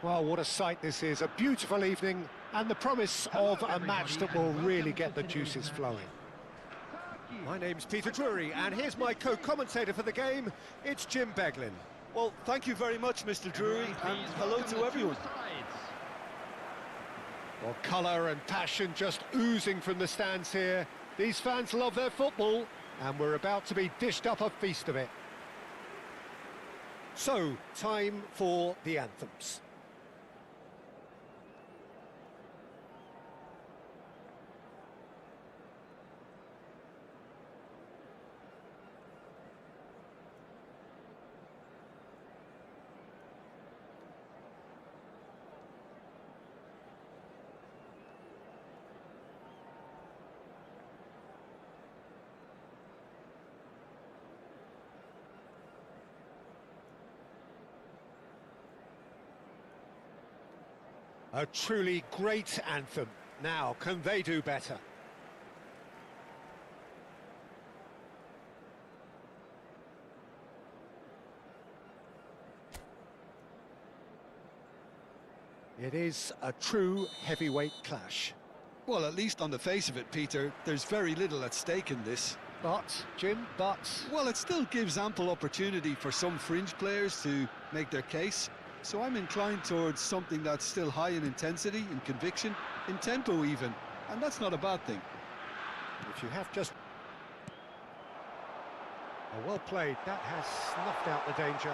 Well, what a sight this is. A beautiful evening and the promise of a match that will really get the juices flowing. My name's Peter Drury, and here's my co-commentator for the game. It's Jim Beglin. Well, thank you very much, Mr. Drury, and hello to everyone. Well, colour and passion just oozing from the stands here. These fans love their football, and we're about to be dished up a feast of it. So, time for the anthems. A truly great anthem. Now, can they do better? It is a true heavyweight clash. Well, at least on the face of it, Peter, there's very little at stake in this. But, Jim, Well, it still gives ample opportunity for some fringe players to make their case. So I'm inclined towards something that's still high in intensity, in conviction, in tempo even. And that's not a bad thing. If you have just... Oh, well played. That has snuffed out the danger.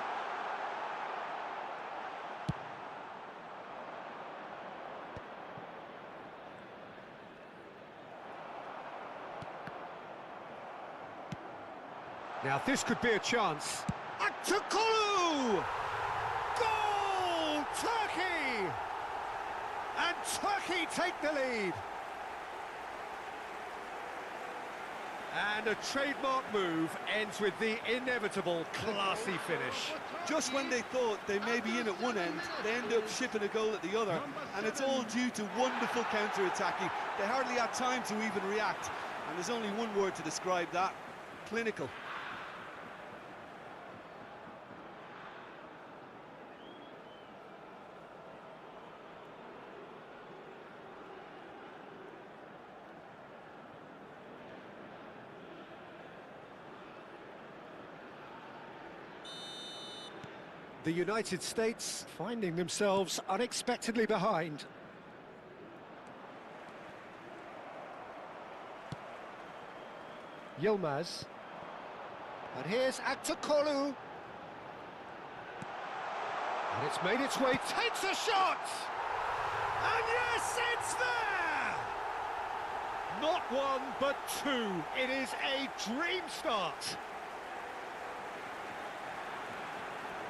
Now this could be a chance. Atakolu! Goal! Turkey! And Turkey take the lead. And a trademark move ends with the inevitable classy finish. Just when they thought they may be in at one end, they end up shipping a goal at the other, and it's all due to wonderful counter-attacking. They hardly had time to even react, and there's only one word to describe that: clinical. The United States finding themselves unexpectedly behind. Yilmaz. And here's Atakolu. And it's made its way, takes a shot! And yes, it's there! Not one, but two. It is a dream start.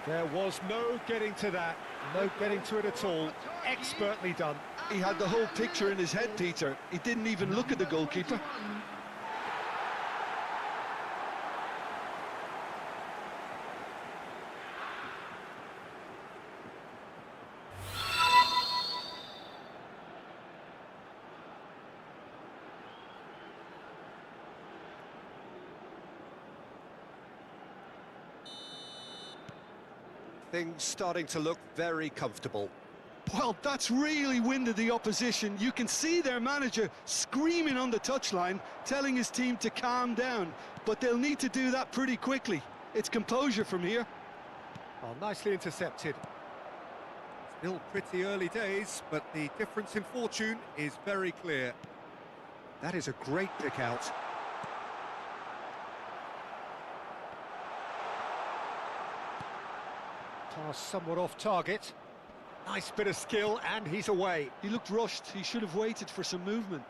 There was no getting to that, no getting to it at all. Expertly done. He had the whole picture in his head, Peter. He didn't even look at the goalkeeper. Things starting to look very comfortable. Well, that's really winded the opposition. You can see their manager screaming on the touchline, telling his team to calm down. But they'll need to do that pretty quickly. It's composure from here. Well, nicely intercepted. Still pretty early days, but the difference in fortune is very clear. That is a great pick out. Pass somewhat off target. Nice bit of skill, and he's away. He looked rushed. He should have waited for some movement.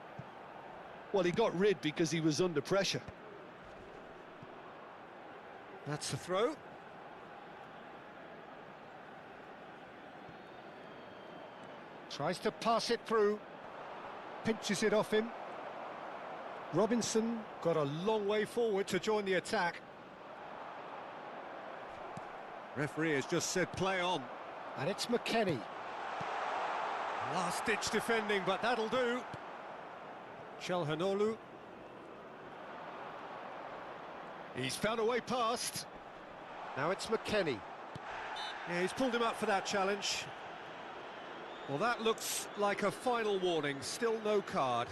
Well, he got rid because he was under pressure. That's the throw. Tries to pass it through. Pinches it off him. Robinson got a long way forward to join the attack. Referee has just said play on. And it's McKennie. Last-ditch defending, but that'll do. Chelhanoglu. He's found a way past. Now it's McKennie. Yeah, he's pulled him up for that challenge. Well, that looks like a final warning, still no card.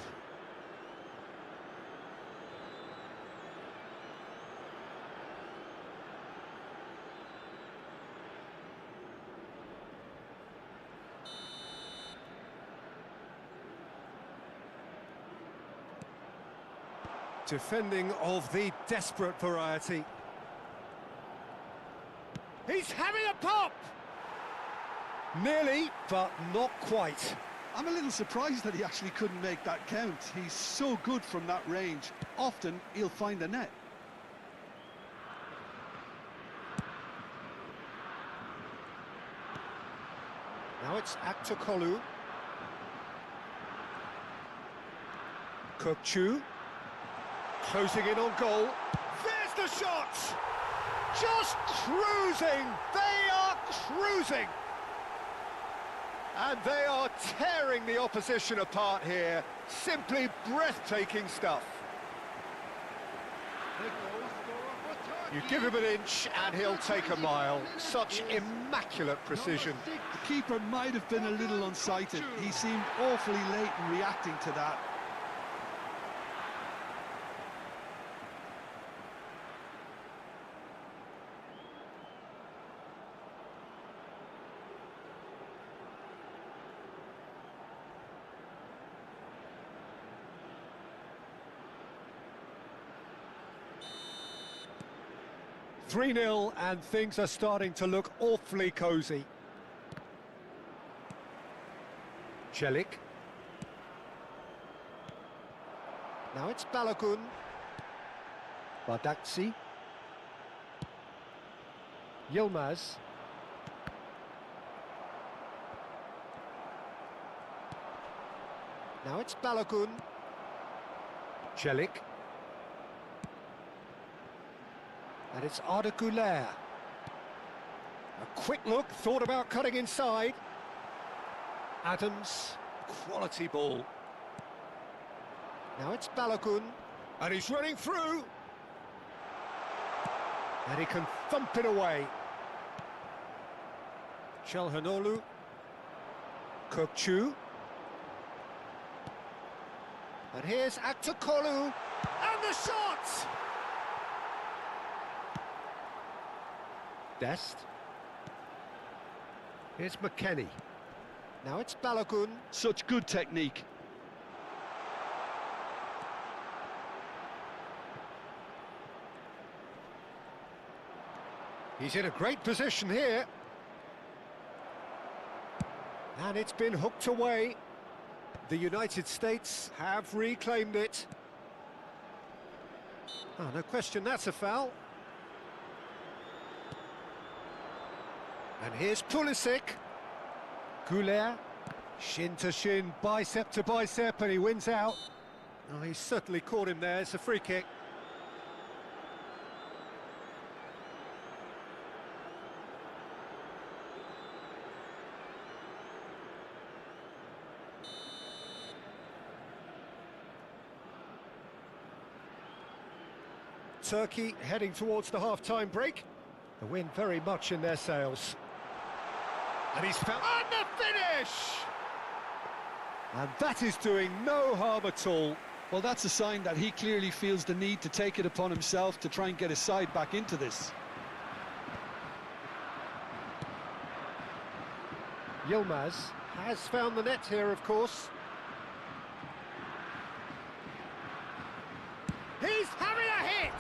Defending of the desperate variety. He's having a pop! Nearly, but not quite. I'm a little surprised that he actually couldn't make that count. He's so good from that range. Often, he'll find the net. Now it's Aktokolu. Kokchu. Closing in on goal. There's the shot! Just cruising! They are cruising! And they are tearing the opposition apart here. Simply breathtaking stuff. You give him an inch and he'll take a mile. Such immaculate precision. The keeper might have been a little unsighted. He seemed awfully late in reacting to that. Three-0, and things are starting to look awfully cosy. Celik. Now it's Balogun. Bardakci. Yilmaz. Now it's Balogun. Celik. And it's Arda Güler. A quick look, thought about cutting inside. Adams, quality ball. Now it's Balogun. And he's running through. And he can thump it away. Çalhanoğlu. Kokchu. And here's Aktokolu. And the shot! Dest. Here's McKennie. Now it's Balogun. Such good technique. He's in a great position here. And it's been hooked away. The United States have reclaimed it. Oh, no question, that's a foul. And here's Pulisic. Güler. Shin to shin, bicep to bicep, and he wins out. Oh, he's certainly caught him there. It's a free kick. Turkey heading towards the half-time break. The wind very much in their sails. And he's found... And the finish! And that is doing no harm at all. Well, that's a sign that he clearly feels the need to take it upon himself to try and get his side back into this. Yilmaz has found the net here, of course. He's having a hit!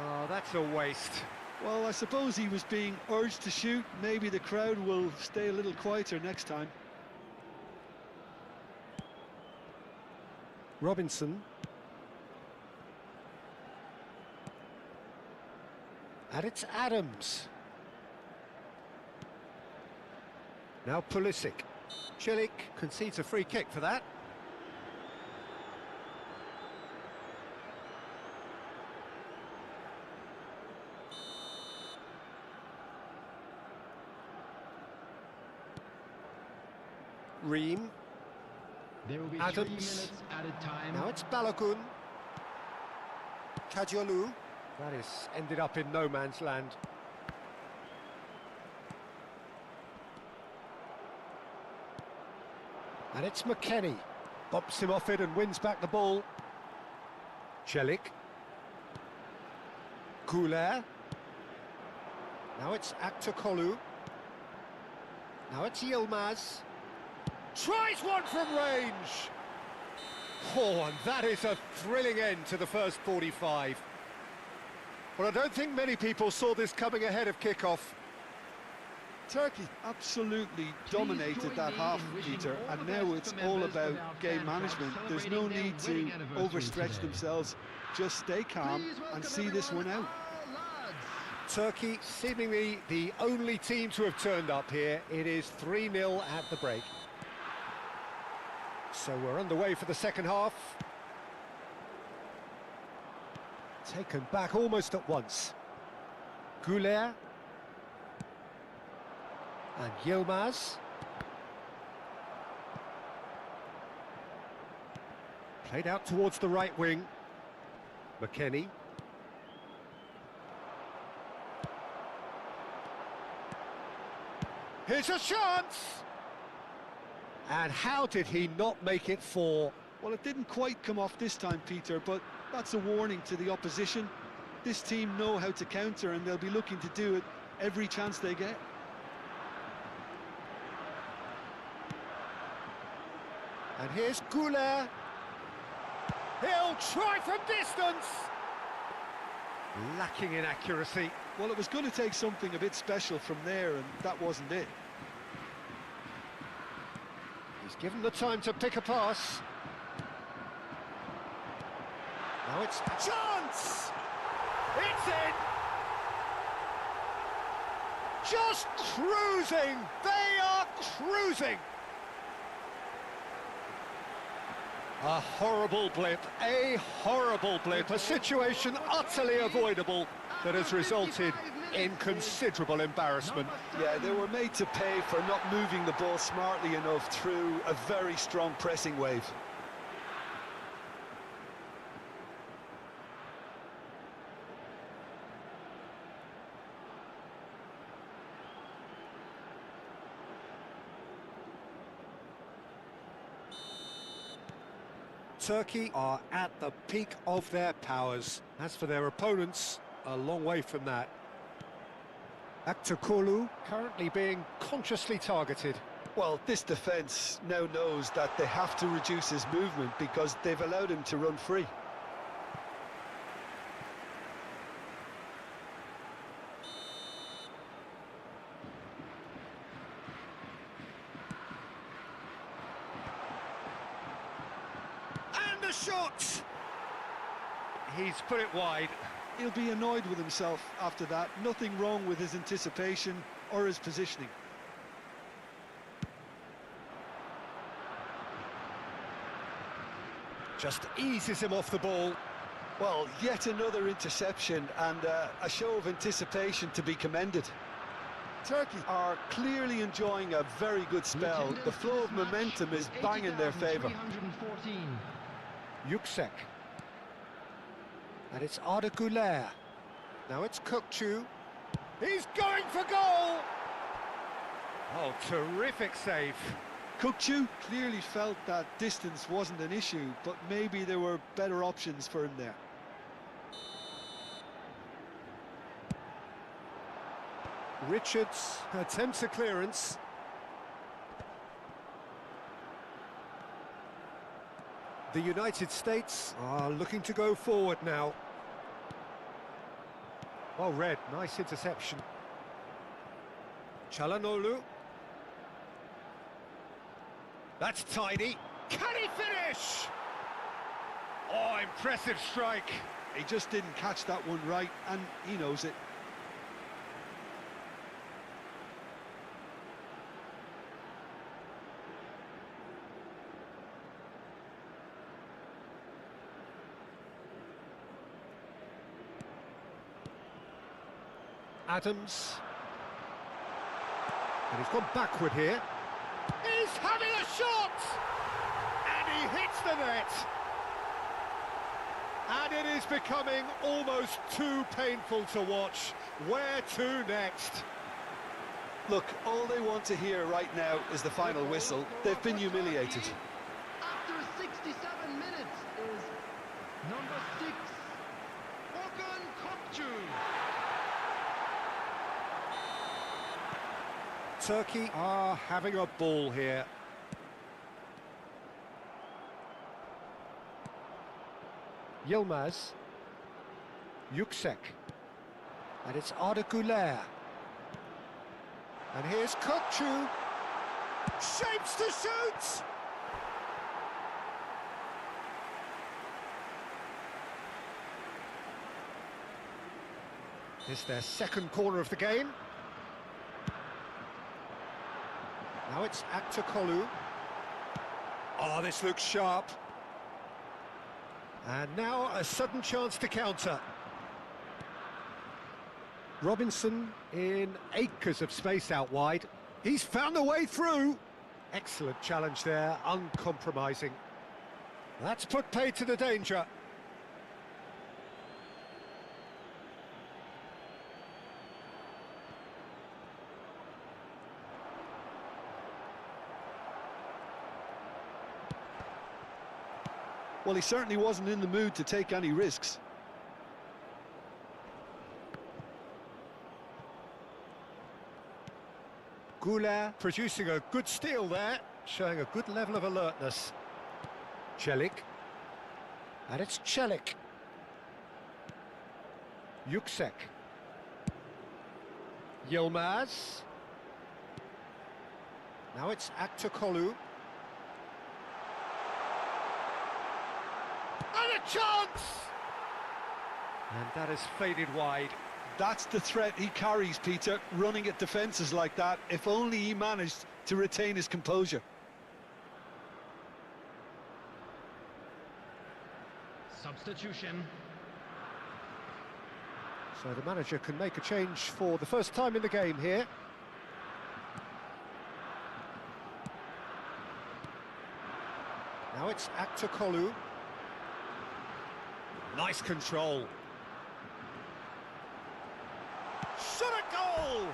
Oh, that's a waste. Well, I suppose he was being urged to shoot. Maybe the crowd will stay a little quieter next time. Robinson. And it's Adams. Now Pulisic. Celik concedes a free kick for that. Ream. There will be Adams. 3 minutes added time. Now it's Balogun. Kadiolu. That is ended up in no man's land. And it's McKennie. Bumps him off it and wins back the ball. Celik. Goulet. Now it's Aktokolu. Now it's Yilmaz. Tries one from range! Oh, and that is a thrilling end to the first 45. Well, I don't think many people saw this coming ahead of kickoff. Turkey absolutely dominated that half, Peter, and now it's all about game management. There's no need to overstretch themselves. Just stay calm and see this one out. Turkey seemingly the only team to have turned up here. It is 3-0 at the break. So we're underway for the second half. Taken back almost at once. Goulet. And Yilmaz. Played out towards the right wing. McKennie. Here's a chance! And how did he not make it 4? Well, it didn't quite come off this time, Peter, but that's a warning to the opposition. This team know how to counter, and they'll be looking to do it every chance they get. And here's Goulet. He'll try from distance. Lacking in accuracy. Well, it was going to take something a bit special from there, and that wasn't it. He's given the time to pick a pass. Now it's a chance! It's in! Just cruising! They are cruising! A horrible blip, a situation utterly avoidable that has resulted in considerable embarrassment. Yeah, they were made to pay for not moving the ball smartly enough through a very strong pressing wave. Turkey are at the peak of their powers. As for their opponents, a long way from that. Aktokolu currently being consciously targeted. Well, this defence now knows that they have to reduce his movement because they've allowed him to run free. And the shot! He's put it wide. He'll be annoyed with himself after that. Nothing wrong with his anticipation or his positioning. Just eases him off the ball. Well, yet another interception and a show of anticipation to be commended. Turkey are clearly enjoying a very good spell. The flow of momentum is bang in their favour. Yüksek. And it's Arda Güler. Now it's Kökçü. He's going for goal! Oh, terrific save. Kökçü clearly felt that distance wasn't an issue, but maybe there were better options for him there. Richards attempts a clearance. The United States are looking to go forward now. Well read, nice interception. Çalhanoğlu. That's tidy. Can he finish? Oh, impressive strike. He just didn't catch that one right, and he knows it. Adams. And he's gone backward here. He's having a shot! And he hits the net! And it is becoming almost too painful to watch. Where to next? Look, all they want to hear right now is the final whistle. They've been humiliated. After 67 minutes is number 6, Okan Kopçu. Turkey are having a ball here. Yilmaz. Yüksek. And it's Arda Güler. And here's Kopçu. Shapes to shoot! It's their second corner of the game. Now it's Aktürkoğlu. Oh, this looks sharp. And now a sudden chance to counter. Robinson in acres of space out wide. He's found a way through. Excellent challenge there, uncompromising. That's put paid to the danger. Well, he certainly wasn't in the mood to take any risks. Güler producing a good steal there, showing a good level of alertness. Çelik. And it's Çelik. Yüksek. Yilmaz. Now it's Aktürkoğlu. And a chance! And that has faded wide. That's the threat he carries, Peter, running at defences like that. If only he managed to retain his composure. Substitution. So the manager can make a change for the first time in the game here. Now it's Aktürkoğlu. Nice control. Shot a goal!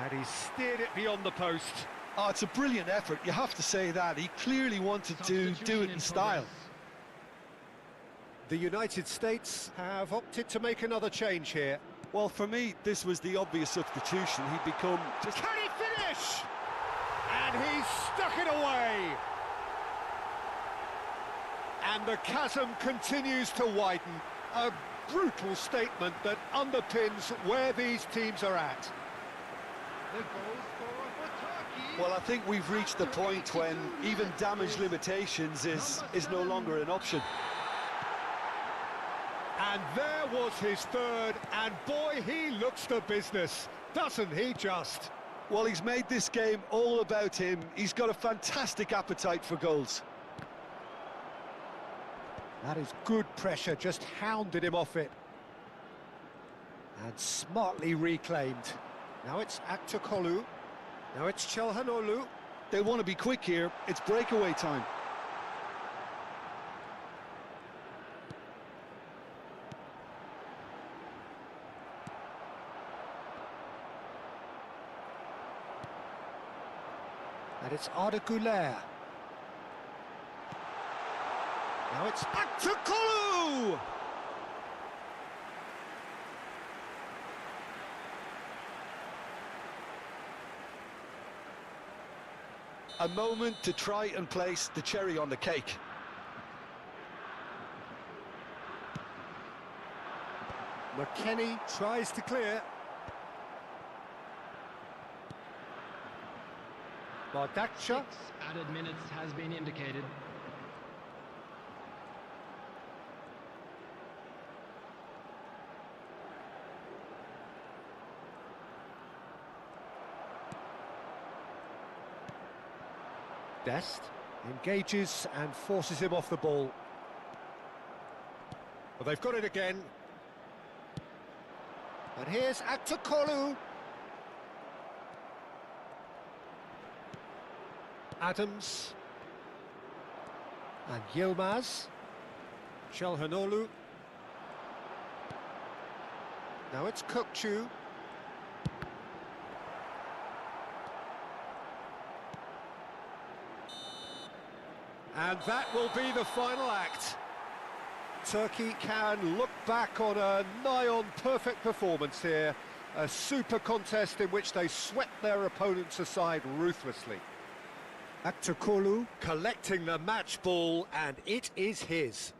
And he steered it beyond the post. Oh, it's a brilliant effort, you have to say that. He clearly wanted to do it in style. The United States have opted to make another change here. Well, for me, this was the obvious substitution. He'd become just... Can he finish? And he's stuck it away. And the chasm continues to widen. A brutal statement that underpins where these teams are at. The goal scorer for Turkey. Well, I think we've reached the point when even damage limitations is no longer an option. And there was his third, and boy, he looks the business, doesn't he just? Well, he's made this game all about him. He's got a fantastic appetite for goals. That is good pressure, just hounded him off it. And smartly reclaimed. Now it's Aktürkoğlu. Now it's Çalhanoğlu. They want to be quick here. It's breakaway time. And it's Arda Güler. Now it's Aktürkoğlu! A moment to try and place the cherry on the cake. McKennie tries to clear. Bardakça. 6 added minutes has been indicated. Dest engages and forces him off the ball. Well, they've got it again. And here's Aktürkoğlu. Adams. And Yilmaz. Çalhanoğlu. Now it's Kopçu. And that will be the final act. Turkey can look back on a nigh-on perfect performance here. A super contest in which they swept their opponents aside ruthlessly. Aktokolu collecting the match ball, and it is his.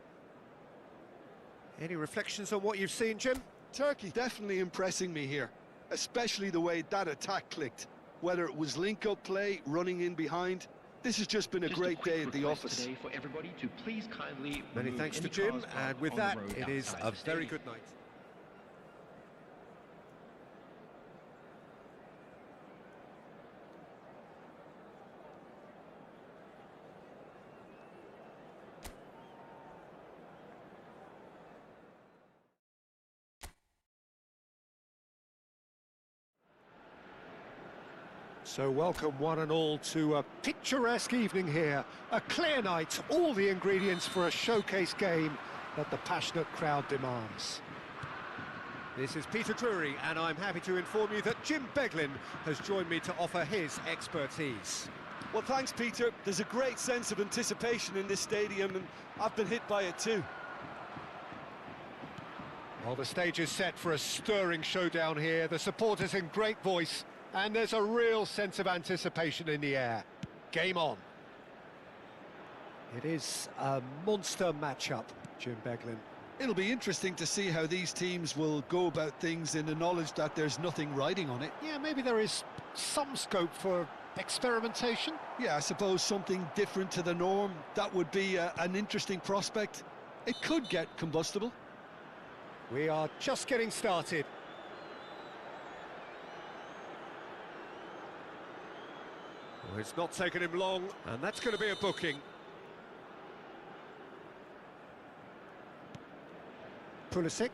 Any reflections on what you've seen, Jim? Turkey definitely impressing me here, especially the way that attack clicked. Whether it was link-up play, running in behind, this has just been a great day at the office. Today for everybody to please kindly Many thanks to Jim, and with that, it is a very good night. So welcome one and all to a picturesque evening here. A clear night, all the ingredients for a showcase game that the passionate crowd demands. This is Peter Drury, and I'm happy to inform you that Jim Beglin has joined me to offer his expertise. Well, thanks, Peter. There's a great sense of anticipation in this stadium, and I've been hit by it too. Well, the stage is set for a stirring showdown here. The supporters in great voice, and there's a real sense of anticipation in the air. Game on. It is a monster matchup, Jim Beglin. It'll be interesting to see how these teams will go about things in the knowledge that there's nothing riding on it. Yeah, maybe there is some scope for experimentation. Yeah, I suppose something different to the norm. That would be an interesting prospect. It could get combustible. We are just getting started. Well, it's not taken him long, and that's going to be a booking. Pulisic.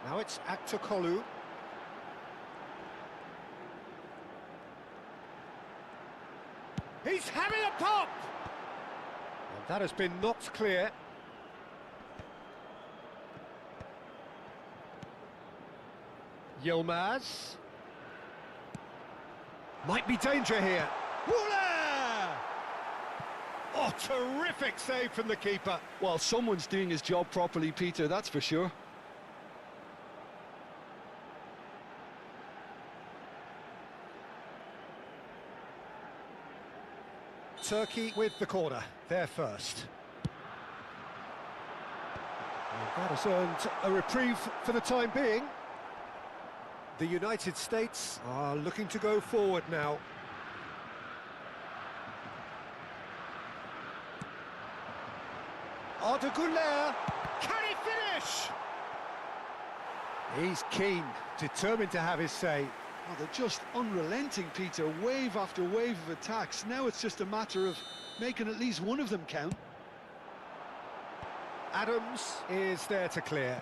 Now it's Aktokolu. He's having a pop! And that has been knocked clear. Yilmaz. Might be danger here. Woola! Oh, terrific save from the keeper. Well, someone's doing his job properly, Peter, that's for sure. Turkey with the corner, there first. And that has earned a reprieve for the time being. The United States are looking to go forward now. Arda Güler, can he finish? He's keen, determined to have his say. Oh, they're just unrelenting, Peter, wave after wave of attacks. Now it's just a matter of making at least one of them count. Adams is there to clear.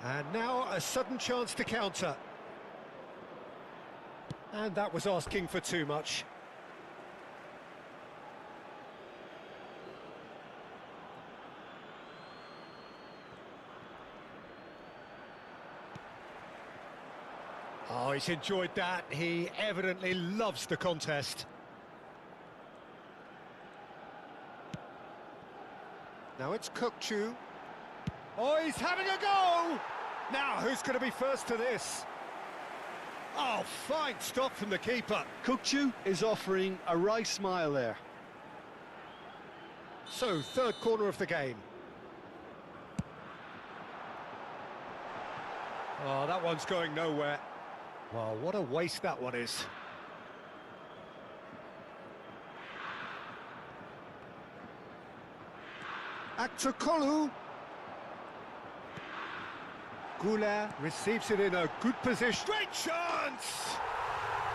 And now a sudden chance to counter. And that was asking for too much. Oh, he's enjoyed that. He evidently loves the contest. Now it's Kukçu. Oh, he's having a go! Now, who's going to be first to this? Oh, fine stop from the keeper. Kukçu is offering a wry smile there. So, third corner of the game. Oh, that one's going nowhere. Well, what a waste that one is. Aktokolu. Güler receives it in a good position. Great chance!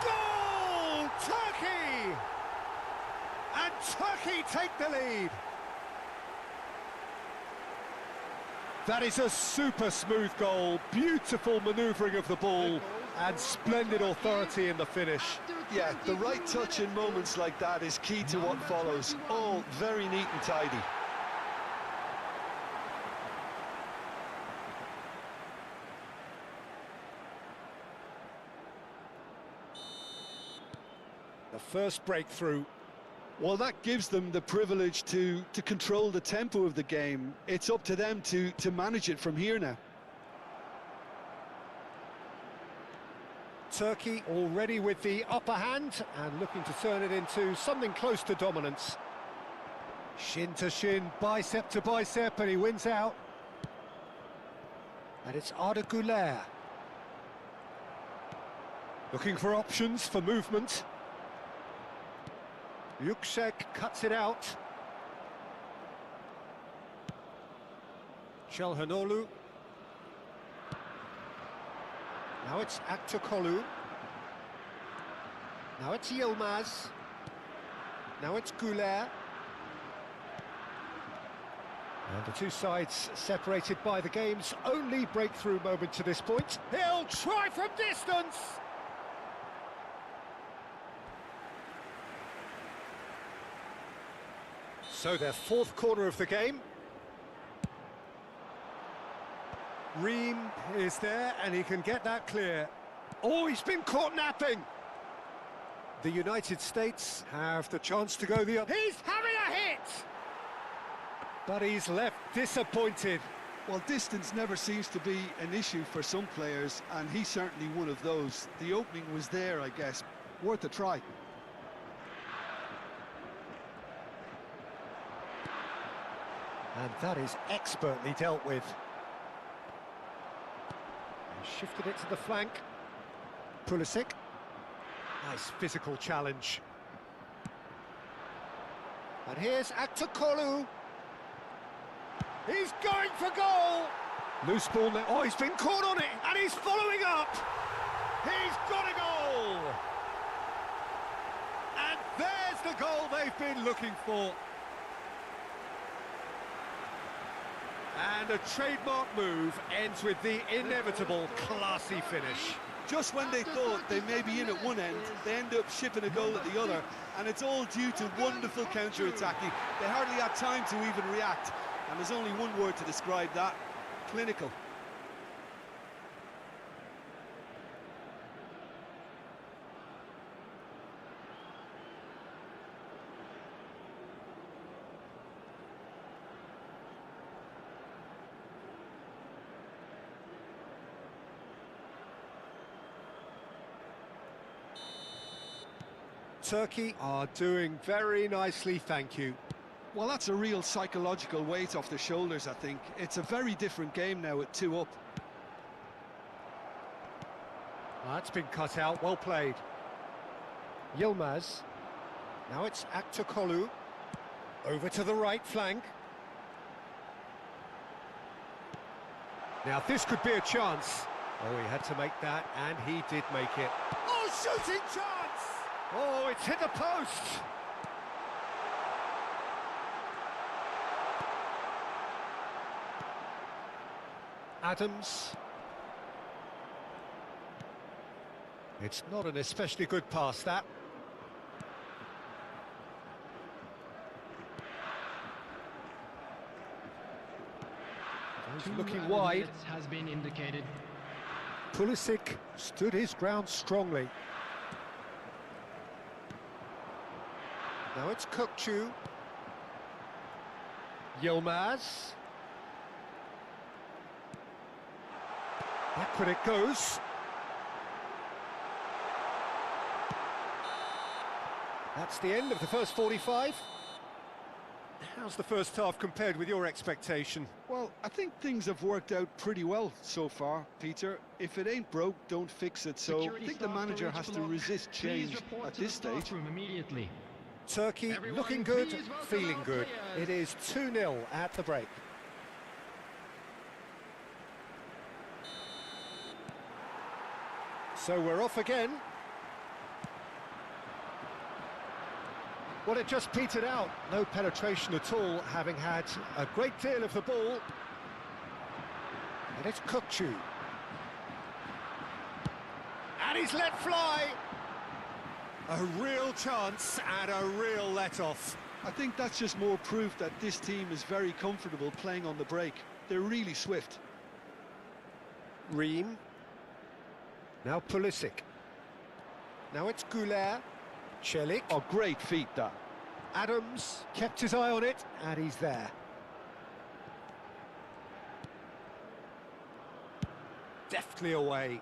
Goal! Turkey! And Turkey take the lead. That is a super smooth goal. Beautiful manoeuvring of the ball and splendid authority in the finish. Yeah, the right touch in moments like that is key to what follows. All very neat and tidy. first breakthrough. Well, that gives them the privilege to control the tempo of the game. It's up to them to manage it from here now. Turkey already with the upper hand and looking to turn it into something close to dominance. Shin to shin, bicep to bicep, and he wins out. And it's Arda Güler. Looking for options for movement. Yüksek cuts it out. Çalhanoğlu. Now it's Aktürkoğlu. Now it's Yilmaz. Now it's Güler. And the two sides separated by the game's only breakthrough moment to this point. He'll try from distance! So their fourth corner of the game. Ream is there and he can get that clear. Oh, he's been caught napping! The United States have the chance to go the other. He's having a hit! But he's left disappointed. Well, distance never seems to be an issue for some players, and he's certainly one of those. The opening was there, I guess. Worth a try. And that is expertly dealt with. He shifted it to the flank. Pulisic. Nice physical challenge. And here's Aktürkoğlu. He's going for goal! Loose ball now. Oh, he's been caught on it, and he's following up! He's got a goal! And there's the goal they've been looking for. And a trademark move ends with the inevitable classy finish. Just when they thought they may be in at one end, they end up shipping a goal at the other, and it's all due to wonderful counter-attacking. They hardly had time to even react. And there's only one word to describe that: clinical. Turkey are doing very nicely, thank you. Well, that's a real psychological weight off their shoulders, I think. It's a very different game now at 2 up. That's been cut out, well played. Yilmaz. Now it's Aktürkoğlu. Over to the right flank. Now this could be a chance. Oh, he had to make that, and he did make it. Oh, shooting chance! Oh, it's hit the post! Adams. It's not an especially good pass, that. He's looking wide. Has been indicated. Pulisic stood his ground strongly. Now it's Kökçü. Yilmaz. Backward it goes. That's the end of the first 45. How's the first half compared with your expectation? Well, I think things have worked out pretty well so far, Peter. If it ain't broke, don't fix it. So I think the manager has to resist change at this stage. Immediately. Turkey looking good, feeling good. It is 2-0 at the break. So we're off again. Well, it just petered out. No penetration at all, having had a great deal of the ball. And it's Kökçü. And he's let fly. A real chance and a real let-off. I think that's just more proof that this team is very comfortable playing on the break. They're really swift. Ream. Now Pulisic. Now it's Güler. Celik. Oh, great feat, that. Adams kept his eye on it, and he's there. Deftly away.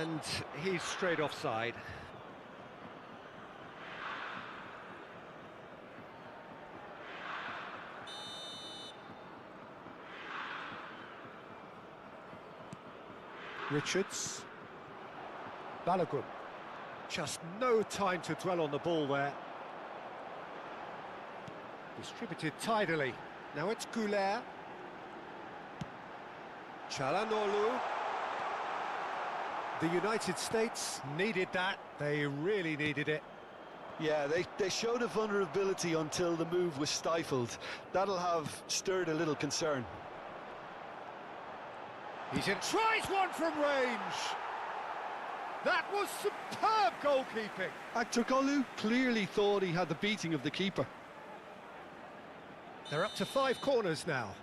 And he's straight offside. Richards. Balogun. Just no time to dwell on the ball there. Distributed tidily. Now it's Goulet. Çalhanoğlu. The United States needed that. They really needed it. Yeah, they showed a vulnerability until the move was stifled. That'll have stirred a little concern. He's in. Tries one from range. That was superb goalkeeping. Aktürkoğlu clearly thought he had the beating of the keeper. They're up to 5 corners now.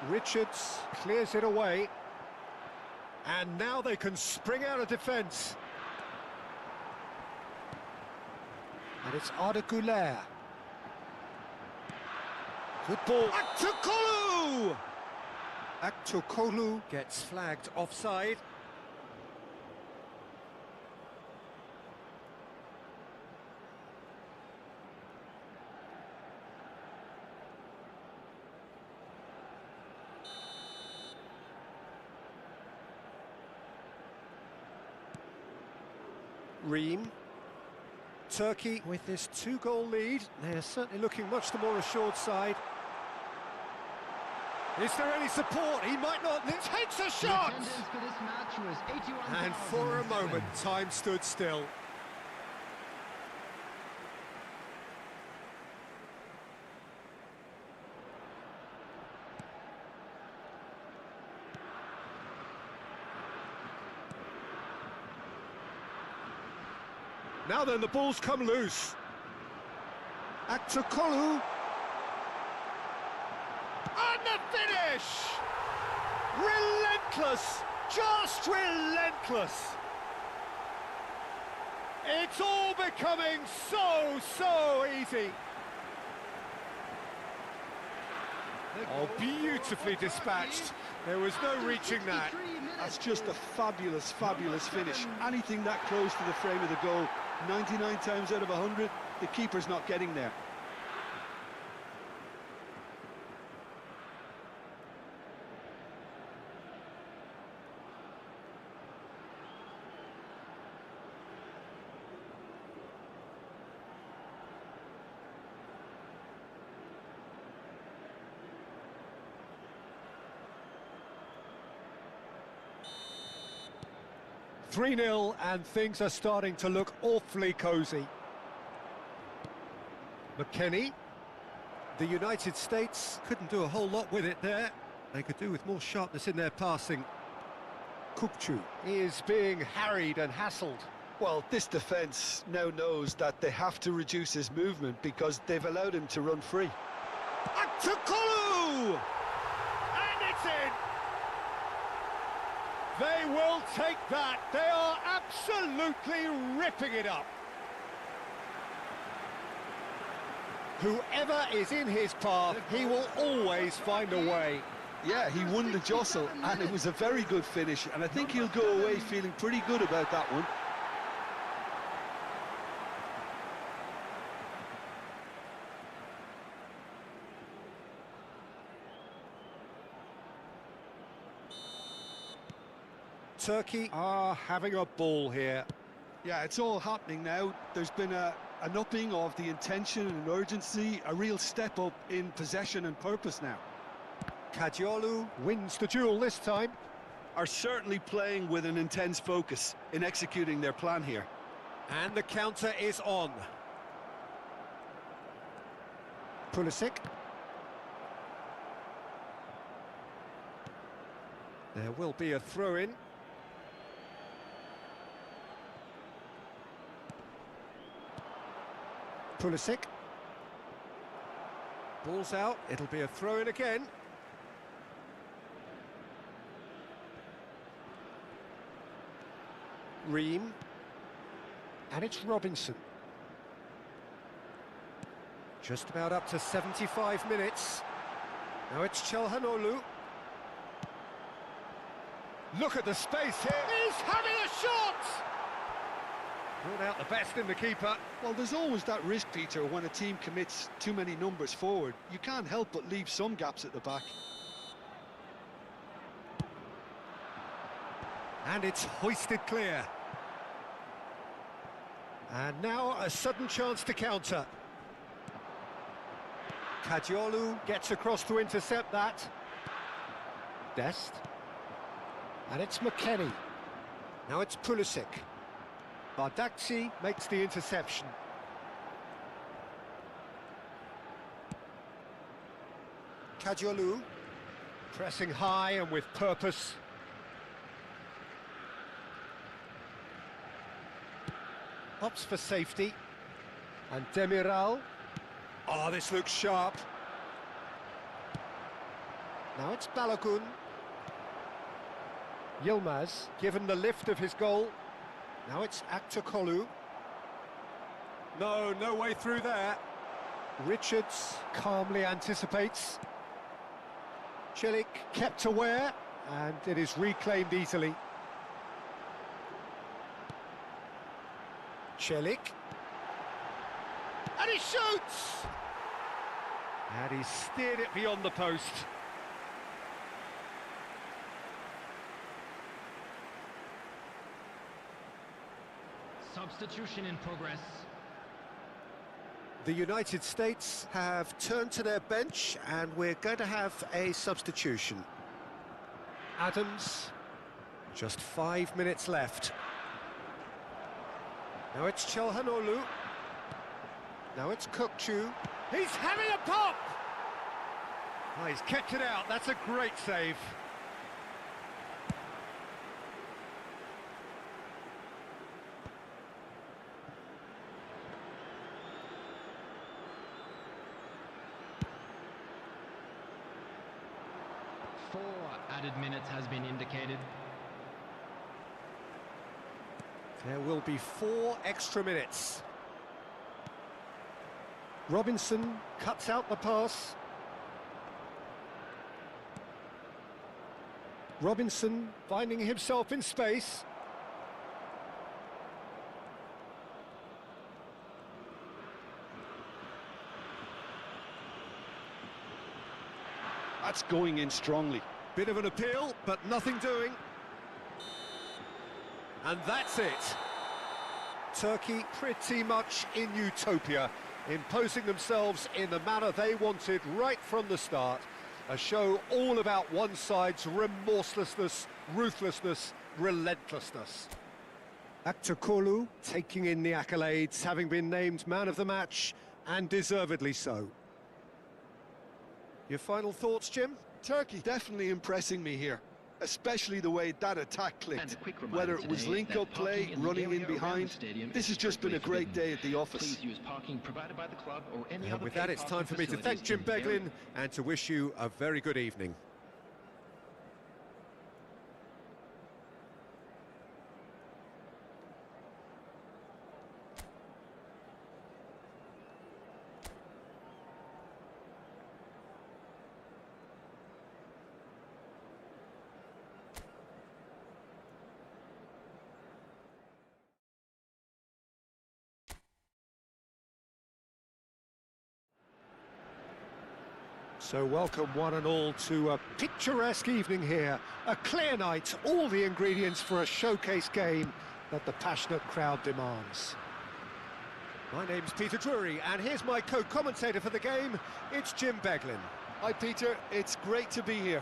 Richards clears it away. And now they can spring out of defence. And it's Arda Güler. Good ball. Aktürkoğlu! Aktürkoğlu gets flagged offside. Ream. Turkey with this 2-goal lead. They're certainly looking much the more assured side. Is there any support? He might not. It takes a shot! And for a moment, time stood still. Now then, the ball's come loose. Aktürkoğlu. And the finish! Relentless! Just relentless! It's all becoming so easy. Oh, beautifully dispatched. There was no reaching that. That's just a fabulous finish. Anything that close to the frame of the goal, 99 times out of 100, the keeper's not getting there. (3-0) and things are starting to look awfully cosy. McKennie. The United States couldn't do a whole lot with it there. They could do with more sharpness in their passing. Kukçu is being harried and hassled. Well, this defence now knows that they have to reduce his movement because they've allowed him to run free. Aktürkoğlu! And it's in! They will take that. They are absolutely ripping it up. Whoever is in his path, he will always find a way. Yeah, he won the jostle, and it was a very good finish, and I think he'll go away feeling pretty good about that one. Turkey are having a ball here. Yeah, it's all happening now. There's been an upping of the intention and urgency, a real step up in possession and purpose now. Çalhanoğlu wins the duel this time. Are certainly playing with an intense focus in executing their plan here. And the counter is on. Pulisic. There will be a throw-in. Pulisic. Ball's out, it'll be a throw-in again. Ream. And it's Robinson. Just about up to 75 minutes. Now it's Çalhanoğlu. Look at the space here. He's having a shot! Brought out the best in the keeper. Well, there's always that risk, Peter, when a team commits too many numbers forward. You can't help but leave some gaps at the back. And it's hoisted clear. And now a sudden chance to counter. Kadıoğlu gets across to intercept that. Dest. And it's McKennie. Now it's Pulisic. Bardakci makes the interception. Kadıoğlu pressing high and with purpose. Opts for safety. And Demiral. Oh, this looks sharp. Now it's Balogun. Yilmaz, given the lift of his goal. Now it's Aktürkoğlu. No way through there. Richards calmly anticipates. Çelik kept aware, and it is reclaimed easily. Çelik. And he shoots! And he steered it beyond the post. Substitution in progress. The United States have turned to their bench, and we're going to have a substitution. Adams, just 5 minutes left. Now it's Çalhanoğlu. Now it's Kökçü. He's having a pop! Oh, he's kept it out. That's a great save. Four added minutes has been indicated. There will be 4 extra minutes. Robinson cuts out the pass. Robinson finding himself in space. That's going in strongly. Bit of an appeal, but nothing doing. And that's it. Turkey pretty much in utopia, imposing themselves in the manner they wanted right from the start. A show all about one side's remorselessness, ruthlessness, relentlessness. Aktürkoğlu taking in the accolades, having been named man of the match, and deservedly so. Your final thoughts, Jim? Turkey definitely impressing me here, especially the way that attack clicked. Whether it was link-up play, running in behind, this has just been a great day at the office. Please use parking provided by the club or any And other with that, paid it's time for me to parking thank Jim facilities in the area. Beglin and to wish you a very good evening. So welcome one and all to a picturesque evening here. A clear night, all the ingredients for a showcase game that the passionate crowd demands. My name's Peter Drury, and here's my co-commentator for the game. It's Jim Beglin. Hi Peter, it's great to be here.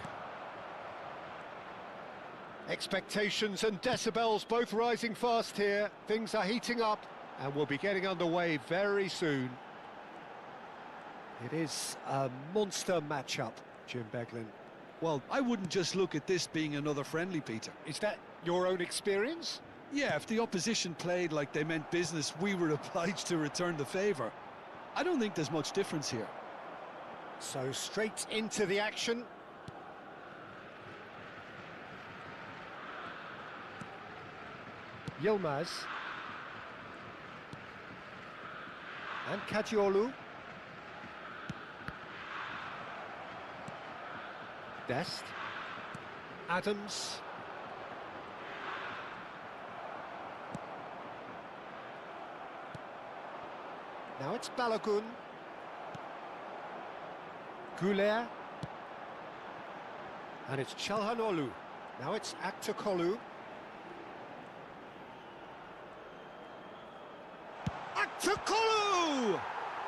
Expectations and decibels both rising fast here. Things are heating up, and we'll be getting underway very soon. It is a monster matchup, Jim Beglin. Well, I wouldn't just look at this being another friendly, Peter. Is that your own experience? Yeah, if the opposition played like they meant business, we were obliged to return the favour. I don't think there's much difference here. So straight into the action. Yilmaz. And Kajiolu. Dest. Adams. Now it's Balogun. Goulet. And it's Çalhanoğlu. Now it's Aktürkoğlu. Aktürkoğlu!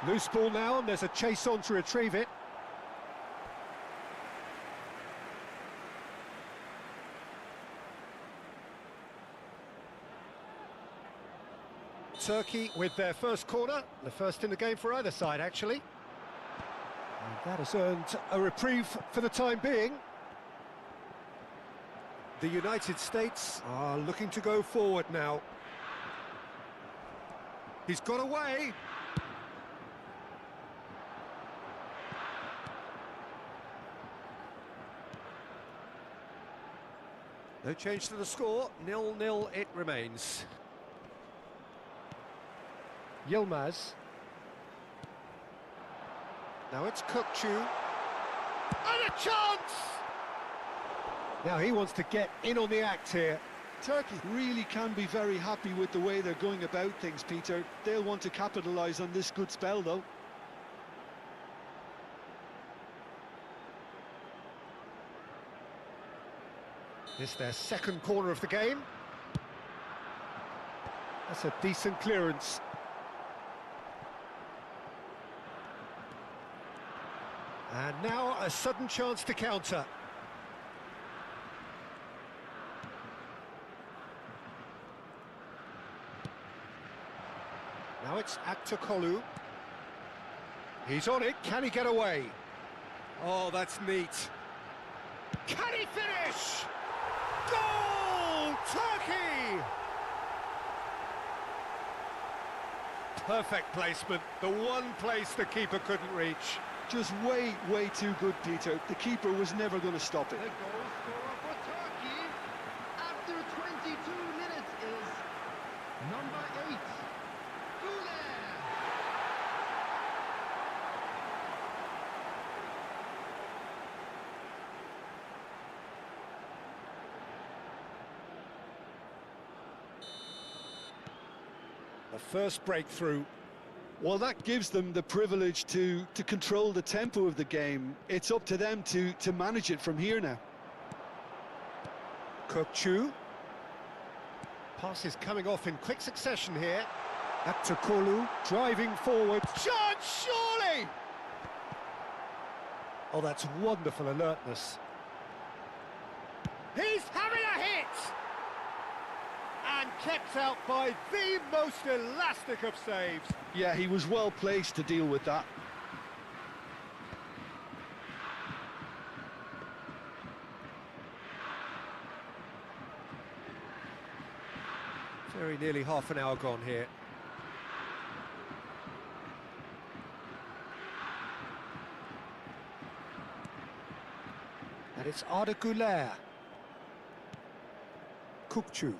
Loose ball now, and there's a chase on to retrieve it. Turkey with their first corner, the first in the game for either side, actually. And that has earned a reprieve for the time being. The United States are looking to go forward now. He's got away. No change to the score, 0-0 it remains. Yilmaz. Now it's Kukçu. And a chance! Now he wants to get in on the act here. Turkey really can be very happy with the way they're going about things, Peter. They'll want to capitalise on this good spell, though. This is their second corner of the game. That's a decent clearance. And now a sudden chance to counter. Now it's Aktürkoğlu. He's on it, can he get away? Oh, that's neat. Can he finish? Goal! Turkey! Perfect placement, the one place the keeper couldn't reach. Just way too good, Peter. The keeper was never going to stop it. The goal scorer for Turkey after 22 minutes is number 8, Goulet. The first breakthrough. Well, that gives them the privilege to control the tempo of the game. It's up to them to manage it from here now. Kukçu. Pass is coming off in quick succession here. Aktürkoğlu driving forward. Chance, surely! Oh, that's wonderful alertness. He's having a hit! And kept out by the most elastic of saves. Yeah, he was well placed to deal with that. Very nearly half an hour gone here. And it's Arda Güler. Kukçu.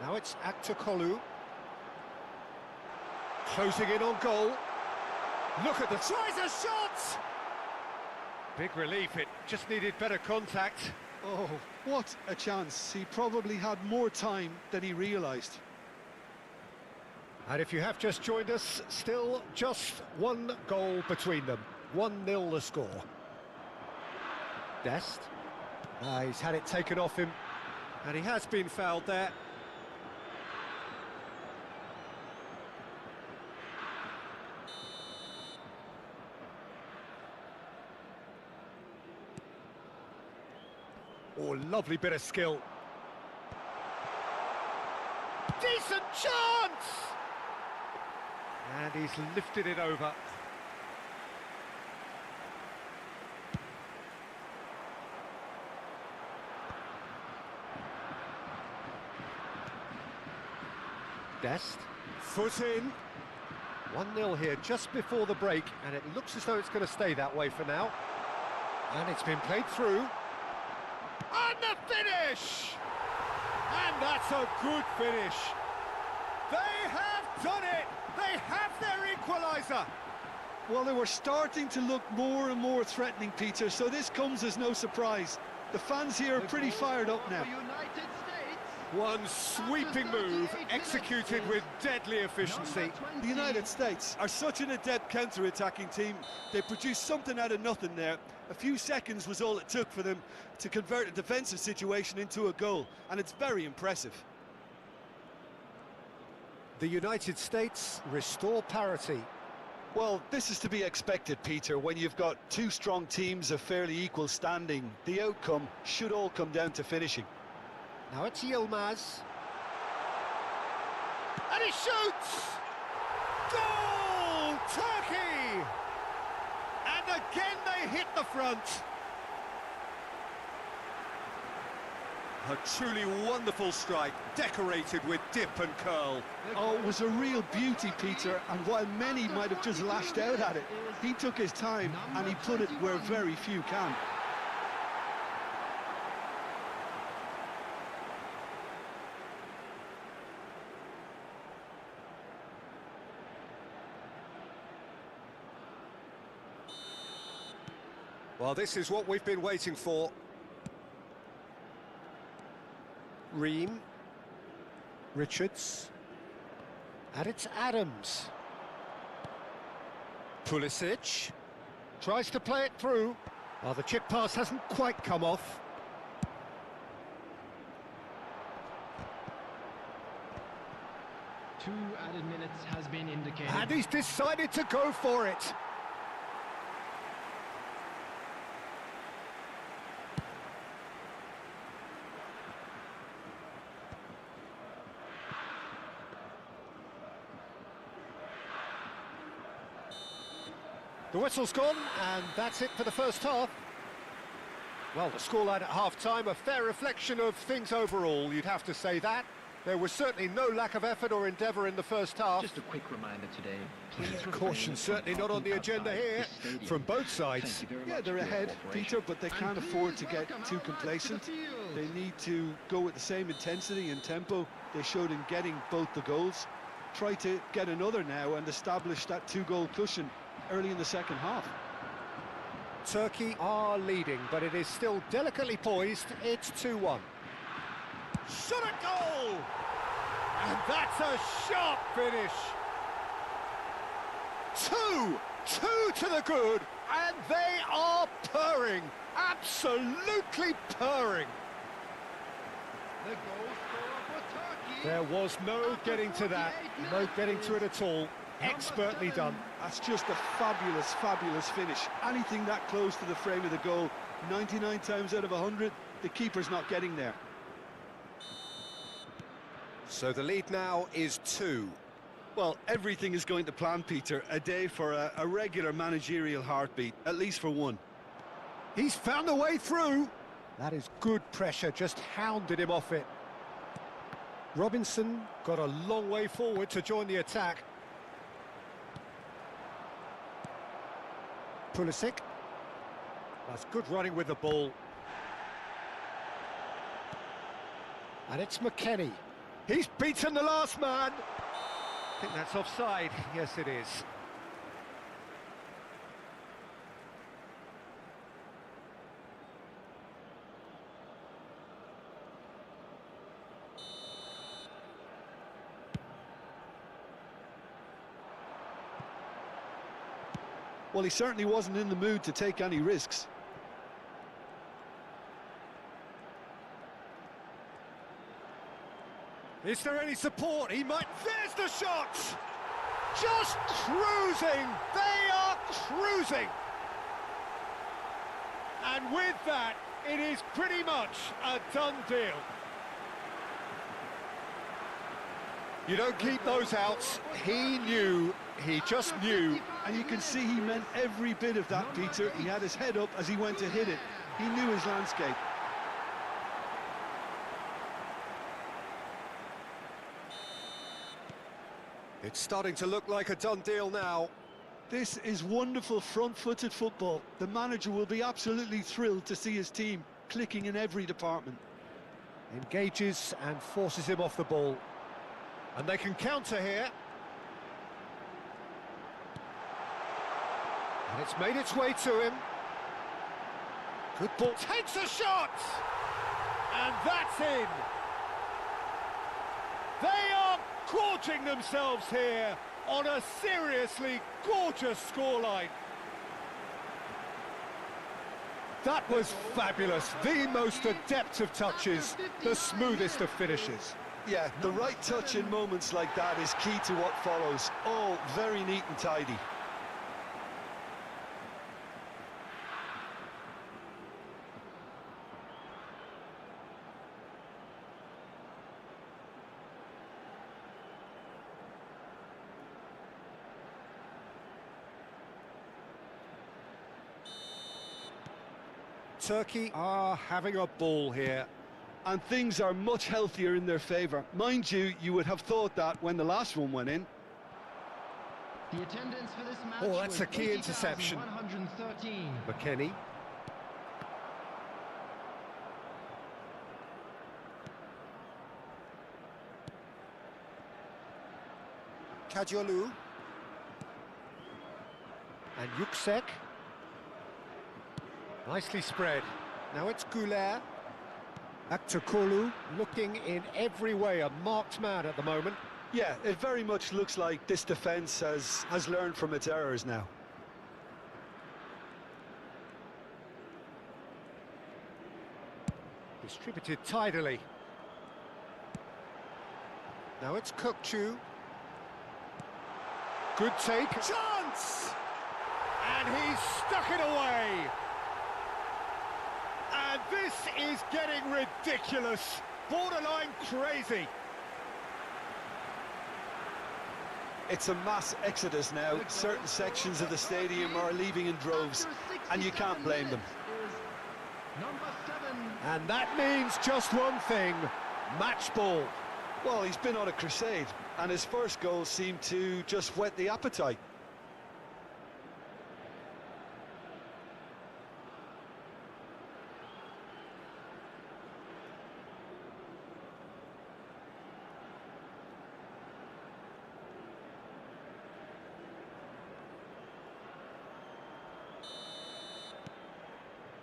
Now it's Aktürkoğlu. Closing in on goal. Look at the tries a shot! Big relief, it just needed better contact. Oh, what a chance. He probably had more time than he realised. And if you have just joined us, still just one goal between them. 1-0 the score. Dest. He's had it taken off him, and he has been fouled there. Oh, lovely bit of skill. Decent chance! And he's lifted it over. Dest. Foot in. 1-0 here just before the break, and it looks as though it's going to stay that way for now. And it's been played through. And the finish! And that's a good finish. They have done it! They have their equaliser! Well, they were starting to look more and more threatening, Peter, so this comes as no surprise. The fans here are pretty fired up now. United States. One sweeping move executed with deadly efficiency. The United States are such an adept counter-attacking team. They produced something out of nothing there. A few seconds was all it took for them to convert a defensive situation into a goal, and it's very impressive. The United States restore parity. Well, this is to be expected, Peter, when you've got two strong teams of fairly equal standing. The outcome should all come down to finishing. Now it's Yilmaz. And he shoots! Goal! Turkey! And again they hit the front. A truly wonderful strike, decorated with dip and curl. Oh, it was a real beauty, Peter, and while many might have just lashed out at it, he took his time and he put it where very few can. Well, this is what we've been waiting for. Ream, Richards, and it's Adams. Pulisic tries to play it through. Well, the chip pass hasn't quite come off. Two added minutes has been indicated. And he's decided to go for it. The whistle's gone, and that's it for the first half. Well, the scoreline at half-time, a fair reflection of things overall, you'd have to say that. There was certainly no lack of effort or endeavour in the first half. Just a quick reminder today, please Caution certainly not on the agenda here, from both sides. Yeah, they're ahead, Peter, but they can't afford to get too complacent. They need to go with the same intensity and tempo they showed in getting both the goals. Try to get another now and establish that two-goal cushion early in the second half. Turkey are leading, but it is still delicately poised. It's 2-1. Shot at goal! And that's a sharp finish. Two to the good, and they are purring. Absolutely purring. The goal scorer for Turkey. There was no getting to that, no getting to it at all. Expertly done. That's just a fabulous, fabulous finish. Anything that close to the frame of the goal, 99 times out of 100, the keeper's not getting there. So the lead now is 2. Well, everything is going to plan, Peter. A day for a regular managerial heartbeat, at least for one. He's found a way through. That is good pressure, just hounded him off it. Robinson got a long way forward to join the attack. Pulisic. That's good running with the ball. And it's McKennie. He's beaten the last man. I think that's offside. Yes, it is. Well, he certainly wasn't in the mood to take any risks. Is there any support? He might... There's the shot! Just cruising! They are cruising! And with that, it is pretty much a done deal. You don't keep those outs. He knew, he just knew. And you can see he meant every bit of that, Peter. He had his head up as he went to hit it. He knew his landscape. It's starting to look like a done deal now. This is wonderful front-footed football. The manager will be absolutely thrilled to see his team clicking in every department. Engages and forces him off the ball. And they can counter here. And it's made its way to him. Good ball. Takes a shot! And that's in! They are gorging themselves here on a seriously gorgeous scoreline. That was fabulous. The most adept of touches, the smoothest of finishes. Yeah, the right touch in moments like that is key to what follows. All very neat and tidy. Turkey are having a ball here. And things are much healthier in their favour. Mind you, you would have thought that when the last one went in. The attendance for this match Oh, that's was a key interception. 80,113. McKennie. Kajolu. And Yüksek. Nicely spread. Now it's Güler. Back to Kolu, looking in every way a marked man at the moment. Yeah, it very much looks like this defence has learned from its errors now. Distributed tidily. Now it's Kökçü. Good take. Chance! And he's stuck it away. And this is getting ridiculous. Borderline crazy. It's a mass exodus now. Certain sections of the stadium are leaving in droves, and you can't blame them. And that means just one thing, match ball. Well, he's been on a crusade, and his first goal seemed to just whet the appetite.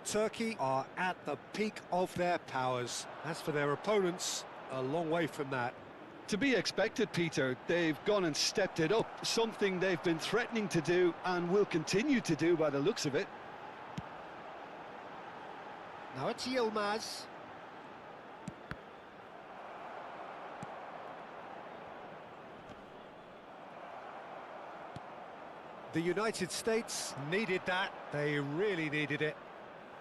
Turkey are at the peak of their powers. As for their opponents, a long way from that. To be expected, Peter. They've gone and stepped it up, something they've been threatening to do and will continue to do by the looks of it. Now it's Yilmaz. The United States needed that. They really needed it.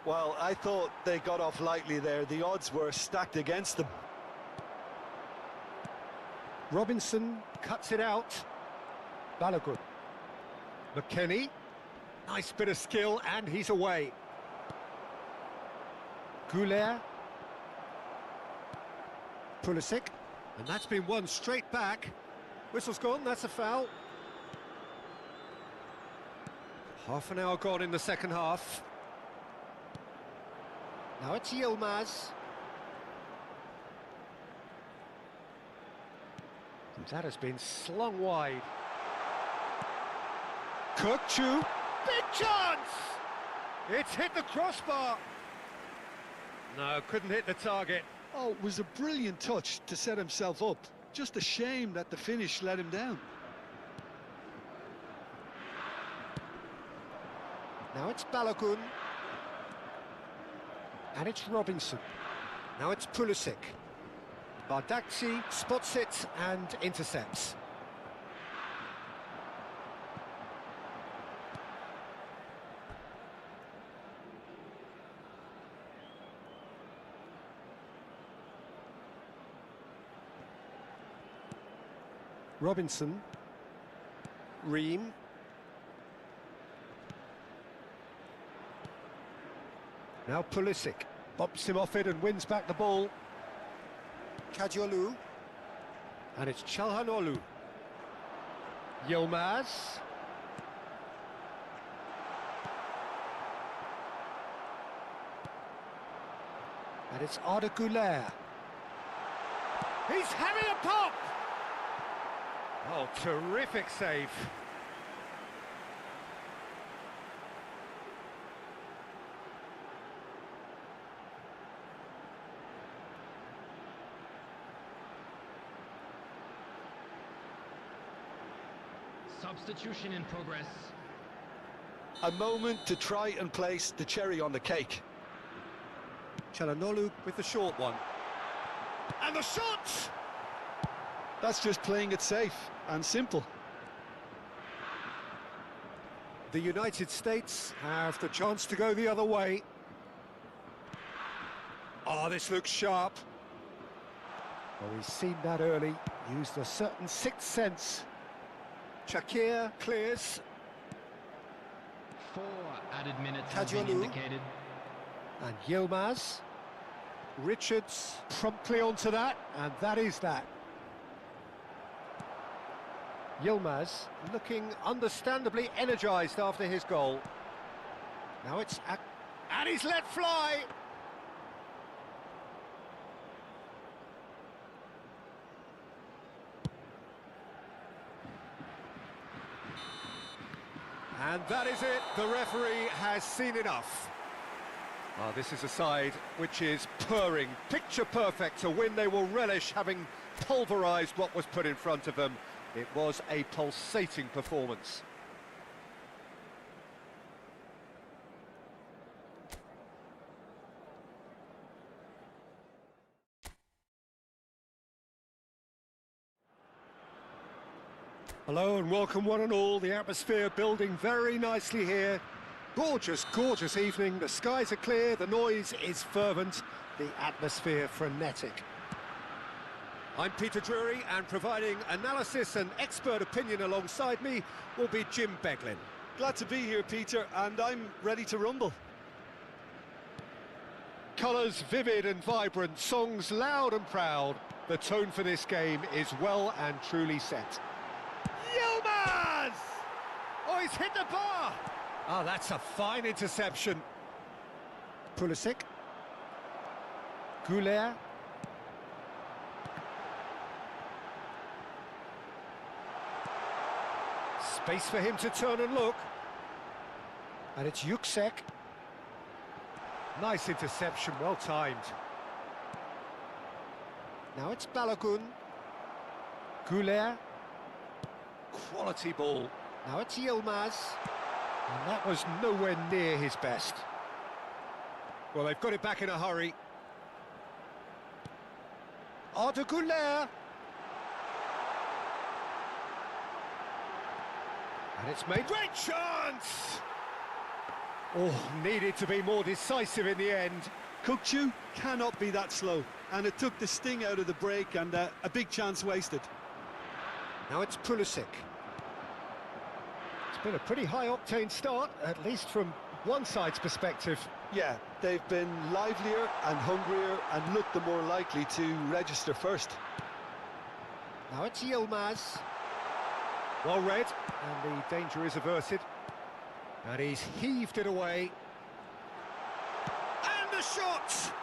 Well, I thought they got off lightly there. The odds were stacked against them. Robinson cuts it out. Balogun. McKennie. Nice bit of skill, and he's away. Güler. Pulisic. And that's been won straight back. Whistle's gone, that's a foul. Half an hour gone in the second half. Now it's Yilmaz. And that has been slung wide. Kökçü. Big chance! It's hit the crossbar. No, couldn't hit the target. Oh, it was a brilliant touch to set himself up. Just a shame that the finish let him down. Now it's Balogun. And it's Robinson. Now it's Pulisic. Bardakci spots it and intercepts. Robinson. Ream. Now Pulisic bumps him off it and wins back the ball. Kajolu. And it's Çalhanoğlu. Yilmaz. And it's Arda Güler. He's having a pop! Oh, terrific save. Substitution in progress. A moment to try and place the cherry on the cake. Çalhanoğlu with the short one. And the shot! That's just playing it safe and simple. The United States have the chance to go the other way. Oh, this looks sharp. Well, he's seen that early, used a certain sixth sense. Shakir clears. 4 added minutes have been Çalhanoğlu. indicated. And Yilmaz. Richards promptly onto that, and that is that. Yilmaz looking understandably energised after his goal. Now it's... and he's let fly! And that is it, the referee has seen enough. Well, this is a side which is purring, picture perfect, a win they will relish, having pulverised what was put in front of them. It was a pulsating performance. Hello and welcome one and all, the atmosphere building very nicely here. Gorgeous, gorgeous evening, the skies are clear, the noise is fervent, the atmosphere frenetic. I'm Peter Drury, and providing analysis and expert opinion alongside me will be Jim Beglin. Glad to be here, Peter, and I'm ready to rumble. Colours vivid and vibrant, songs loud and proud. The tone for this game is well and truly set. Yilmaz! Oh, he's hit the bar! Oh, that's a fine interception. Pulisic. Goulet. Space for him to turn and look. And it's Yüksek. Nice interception, well timed. Now it's Balogun. Goulet. Quality ball. Now it's Yilmaz. And that was nowhere near his best. Well, they've got it back in a hurry. Arda Güler. And it's made. Great chance! Oh, needed to be more decisive in the end. Kukçu cannot be that slow, and it took the sting out of the break, and a big chance wasted. Now it's Pulisic. It's been a pretty high-octane start, at least from one side's perspective. Yeah, they've been livelier and hungrier and looked the more likely to register first. Now it's Yilmaz. Well read, and the danger is averted. And he's heaved it away. And the shot!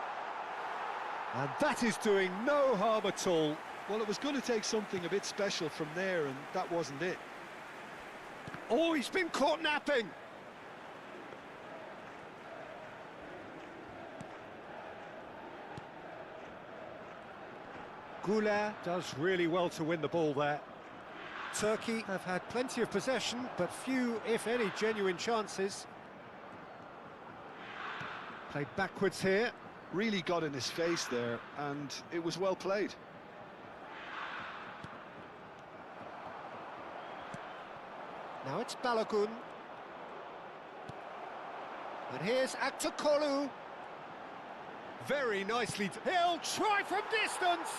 And that is doing no harm at all. Well, it was going to take something a bit special from there, and that wasn't it. Oh, he's been caught napping! Güler does really well to win the ball there. Turkey have had plenty of possession, but few, if any, genuine chances. Played backwards here. Really got in his face there, and it was well played. Now it's Balogun. And here's Aktürkoğlu. Very nicely. He'll try from distance.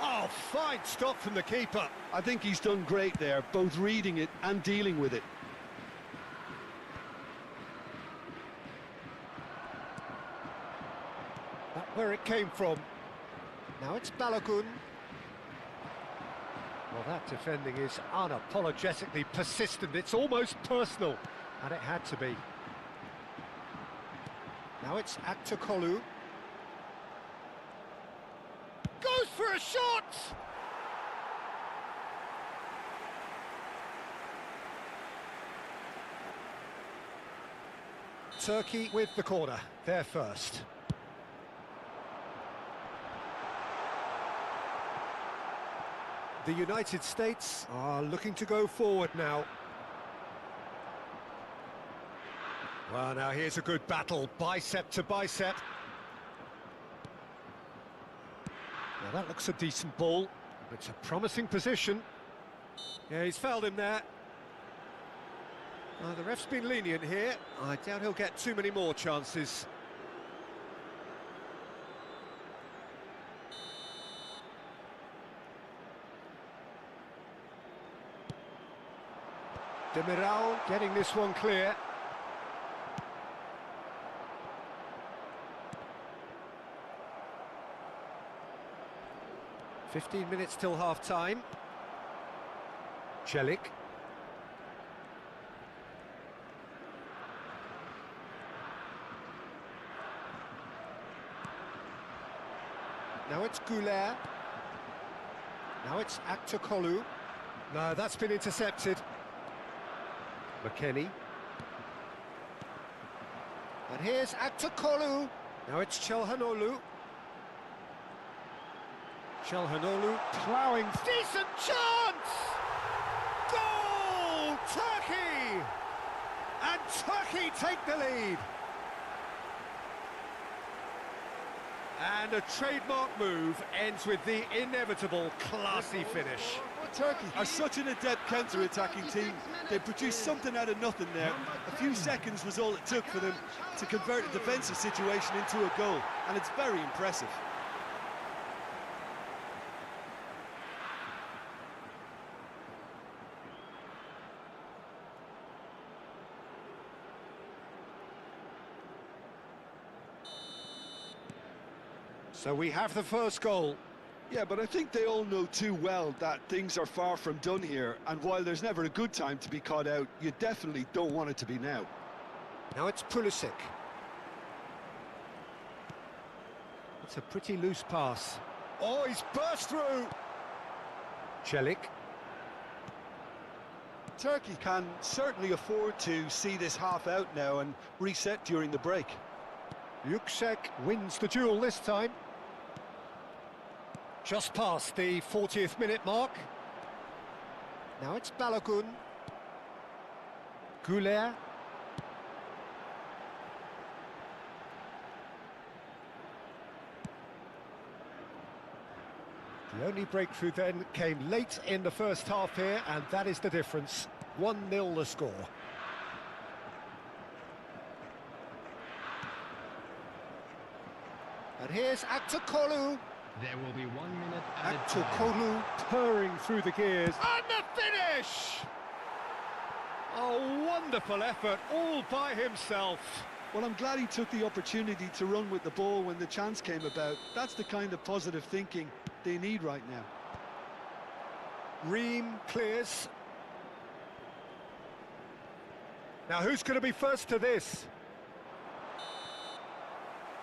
Oh, fine stop from the keeper. I think he's done great there, both reading it and dealing with it. That's where it came from. Now it's Balogun. Well, that defending is unapologetically persistent. It's almost personal, and it had to be. Now it's Aktürkoğlu. Goes shot! Turkey with the corner, they're first. The United States are looking to go forward now. Well, now here's a good battle, bicep to bicep. Now that looks a decent ball. It's a promising position. Yeah, he's fouled him there. The ref's been lenient here. I doubt he'll get too many more chances. Demiral getting this one clear. "15 minutes till half-time." Celik. Now it's Goulet. Now it's Aktokolu. No, that's been intercepted. McKennie. And here's Aktokolu. Now it's Çalhanoğlu. Çalhanoğlu ploughing. Decent chance! Goal! Turkey! And Turkey take the lead. And a trademark move ends with the inevitable classy finish. Turkey are such an adept counter-attacking team. They produced something out of nothing there. A few seconds was all it took for them to convert a defensive situation into a goal, and it's very impressive. So we have the first goal. Yeah, but I think they all know too well that things are far from done here, and while there's never a good time to be caught out, you definitely don't want it to be now. Now it's Pulisic. It's a pretty loose pass. Oh, he's burst through! Celik. Turkey can certainly afford to see this half out now and reset during the break. Yüksek wins the duel this time. Just past the 40th minute mark. Now it's Balogun. Goulet. The only breakthrough then came late in the first half here, and that is the difference. 1-0 the score. And here's Aktokolu. There will be 1 minute added time. Aktokolu purring through the gears. And the finish! A wonderful effort all by himself. Well, I'm glad he took the opportunity to run with the ball when the chance came about. That's the kind of positive thinking they need right now. Ream clears. Now who's going to be first to this?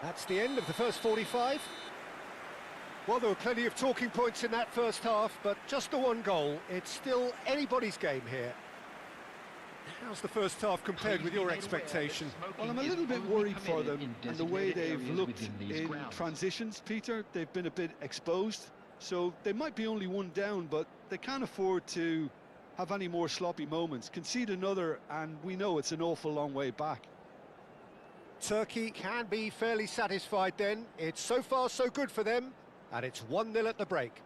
That's the end of the first 45. Well, there were plenty of talking points in that first half, but just the one goal. It's still anybody's game here. How's the first half compared with your expectation? Well, I'm a little bit worried for them and the way they've looked in transitions, Peter. They've been a bit exposed, so they might be only one down, but they can't afford to have any more sloppy moments. Concede another, and we know it's an awful long way back. Turkey can be fairly satisfied then. It's so far so good for them, and it's 1-0 at the break.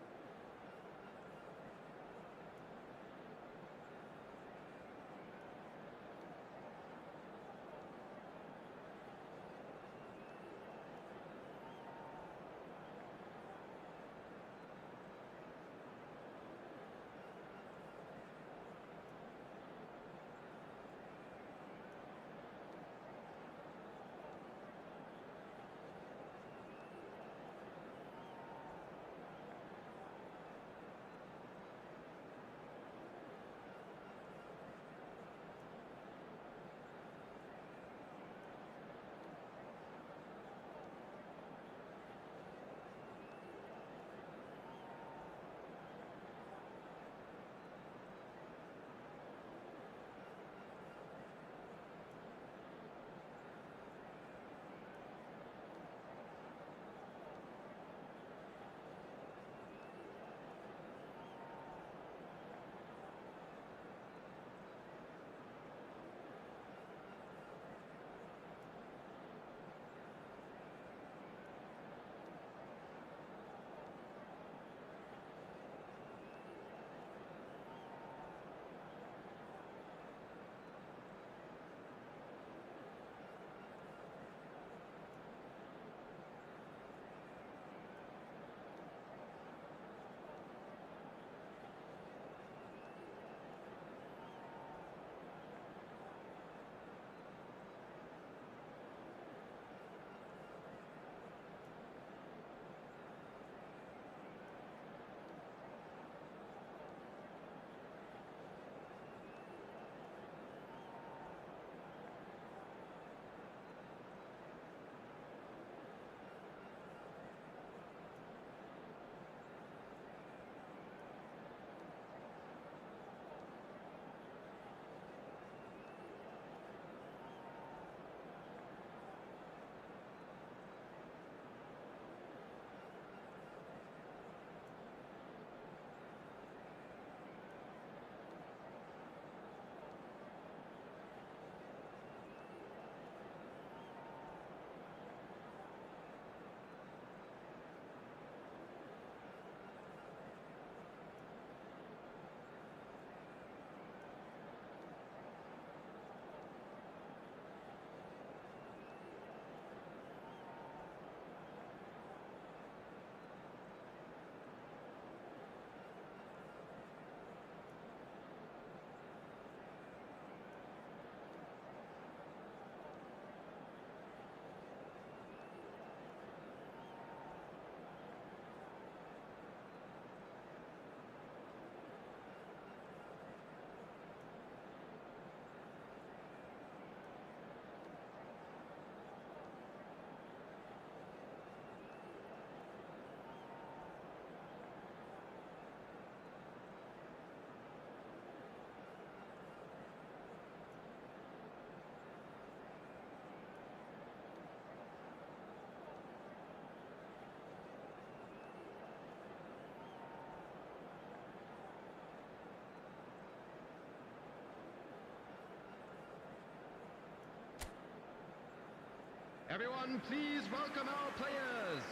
Everyone, please welcome our players.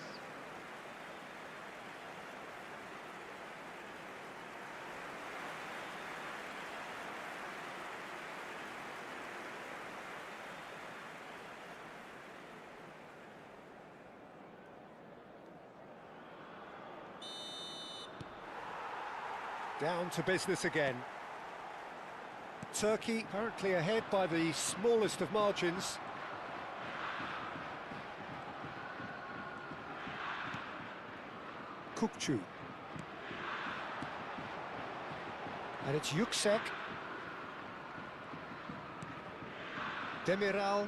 Down to business again. Turkey currently ahead by the smallest of margins. Kukçu. And it's Yüksek. Demiral.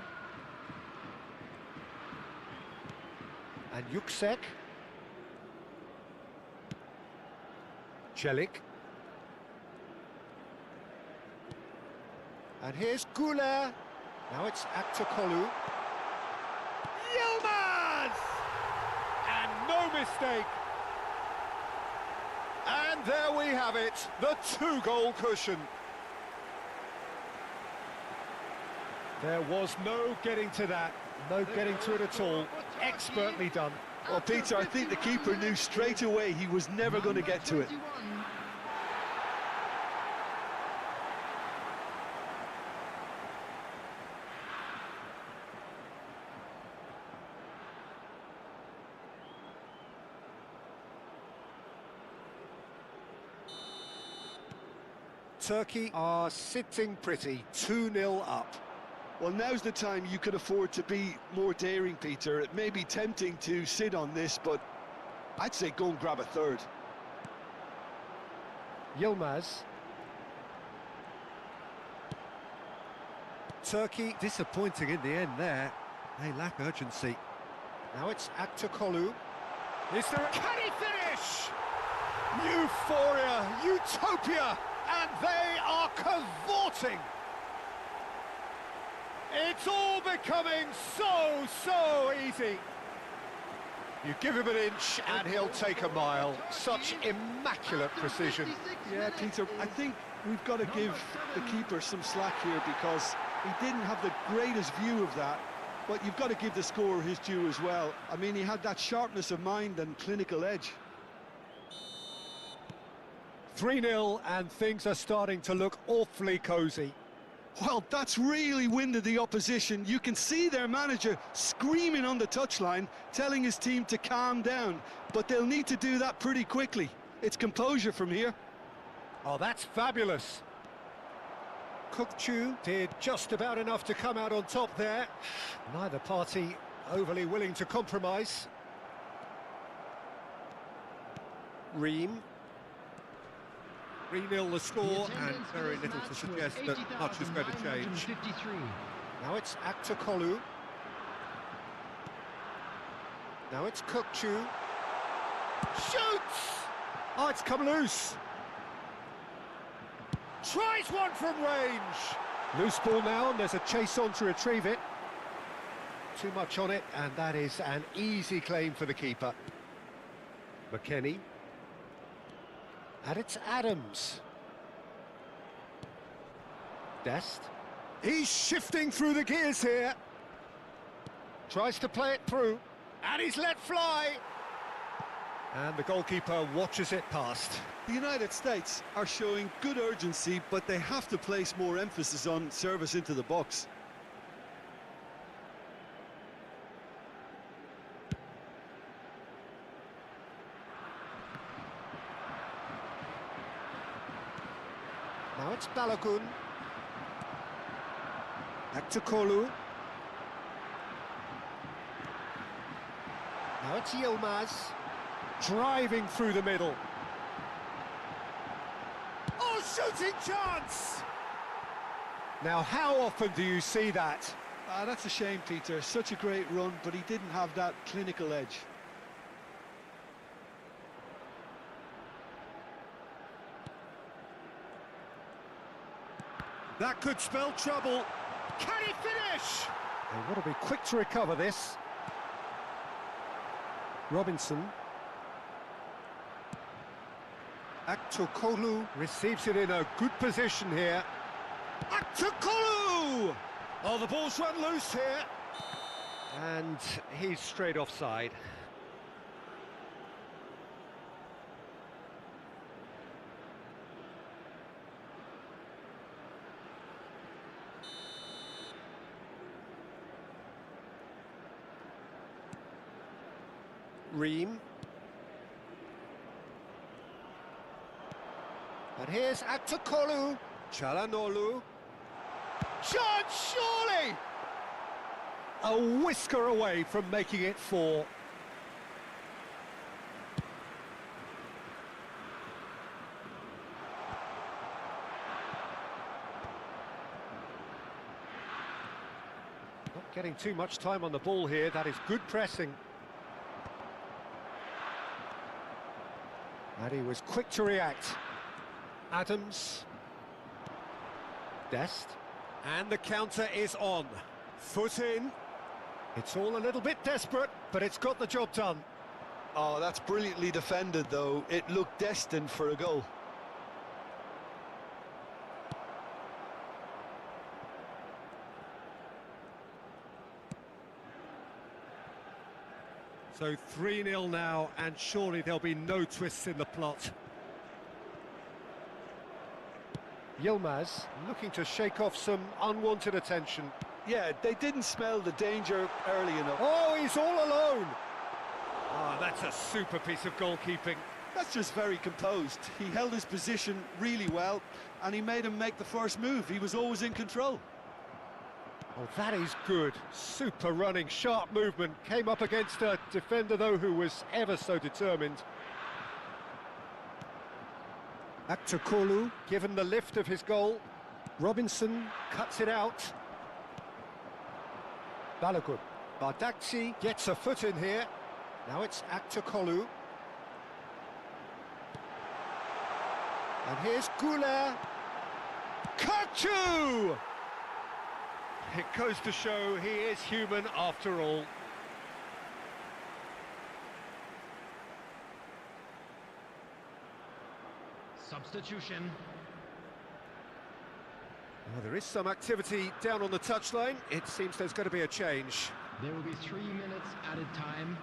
And Yüksek. Çelik. And here's Güler. Now it's Aktürkoğlu. Yilmaz! And no mistake. And there we have it, the two-goal cushion. There was no getting to that, no getting to it at all. Expertly done. Well, Peter, I think the keeper knew straight away he was never going to get to it. Turkey are sitting pretty, 2-0 up. Well, now's the time you could afford to be more daring, Peter. It may be tempting to sit on this, but I'd say go and grab a third. Yilmaz. Turkey disappointing in the end there. They lack urgency. Now it's Aktürkoğlu. Is there a... Can he finish? Euphoria, utopia, and they are cavorting. It's all becoming so easy. You give him an inch and he'll take a mile. Such immaculate precision. Yeah, Peter, I think we've got to give the keeper some slack here because he didn't have the greatest view of that, but you've got to give the scorer his due as well. I mean, he had that sharpness of mind and clinical edge. 3-0 and things are starting to look awfully cosy. Well, that's really winded the opposition. You can see their manager screaming on the touchline, telling his team to calm down, but they'll need to do that pretty quickly. It's composure from here. Oh, that's fabulous. Kukçu did just about enough to come out on top there. Neither party overly willing to compromise. Ream. 3-0 the score, and very little to suggest that much is going to change. Now it's Aktürkoğlu. Now it's Kukçu. Shoots! Oh, it's come loose. Tries one from range. Loose ball now, and there's a chase on to retrieve it. Too much on it, and that is an easy claim for the keeper. McKennie. And it's Adams. Dest. He's shifting through the gears here. Tries to play it through. And he's let fly. And the goalkeeper watches it past. The United States are showing good urgency, but they have to place more emphasis on service into the box. Now it's Balogun. Aktürkoğlu. Now it's Yilmaz. Driving through the middle. Oh, shooting chance! Now, how often do you see that? That's a shame, Peter. Such a great run, but he didn't have that clinical edge. That could spell trouble. Can he finish? They've got to be quick to recover this. Robinson. Aktürkoğlu receives it in a good position here. Aktürkoğlu! Oh, the ball's run loose here. And he's straight offside. Ream. And here's Aktakolu. Chalanolu. Chance, surely! A whisker away from making it 4. Not getting too much time on the ball here. That is good pressing. And he was quick to react. Adams. Dest. And the counter is on. Foot in. It's all a little bit desperate, but it's got the job done. Oh, that's brilliantly defended, though. It looked destined for a goal. So 3-0 now, and surely there'll be no twists in the plot. Yilmaz looking to shake off some unwanted attention. Yeah, they didn't smell the danger early enough. Oh, he's all alone! Ah, that's a super piece of goalkeeping. That's just very composed. He held his position really well, and he made him make the first move. He was always in control. Oh, that is good. Super running, sharp movement. Came up against a defender, though, who was ever so determined. Aktakolu, given the lift of his goal. Robinson cuts it out. Balagut. Bardakci gets a foot in here. Now it's Aktakolu. And here's Goulet. Kachu! It goes to show he is human after all. Substitution. Well, there is some activity down on the touchline. It seems there's going to be a change. There will be 3 minutes added time.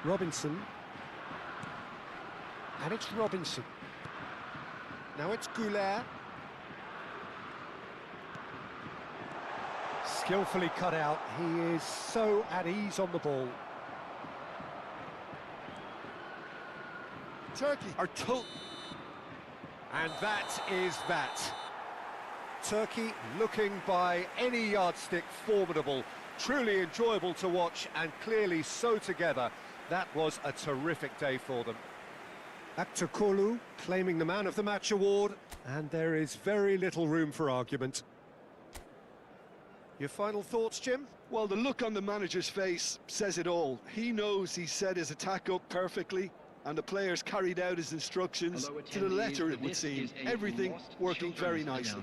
Robinson. And it's Robinson. Now it's Goulet. Skillfully cut out. He is so at ease on the ball. Turkey are And that is that. Turkey looking by any yardstick formidable. Truly enjoyable to watch and clearly so together. That was a terrific day for them. Aktakolu claiming the Man of the Match award, and there is very little room for argument. Your final thoughts, Jim? Well, the look on the manager's face says it all. He knows he set his attack up perfectly, and the players carried out his instructions to the letter, it would seem. Everything working very nicely.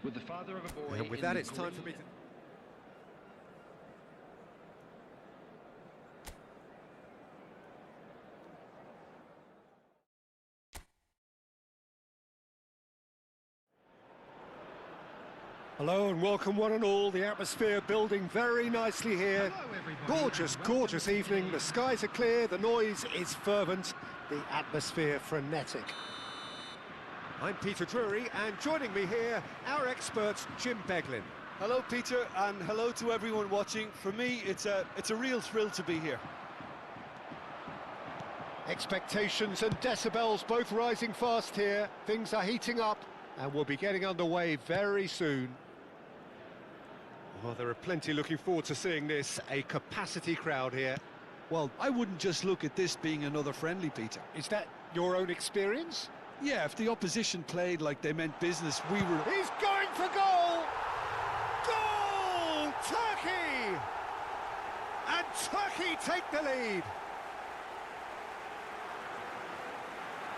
With the father of a boy, And with that, it's time for me to... Hello and welcome one and all. The atmosphere building very nicely here. Gorgeous, gorgeous evening. The skies are clear, the noise is fervent, the atmosphere frenetic. I'm Peter Drury, and joining me here, our expert, Jim Beglin. Hello, Peter, and hello to everyone watching. For me, it's a real thrill to be here. Expectations and decibels both rising fast here. Things are heating up, and we'll be getting underway very soon. Well, there are plenty looking forward to seeing this, a capacity crowd here. Well, I wouldn't just look at this being another friendly, Peter. Is that your own experience? Yeah, if the opposition played like they meant business, we were... He's going for goal! Goal! Turkey! And Turkey take the lead.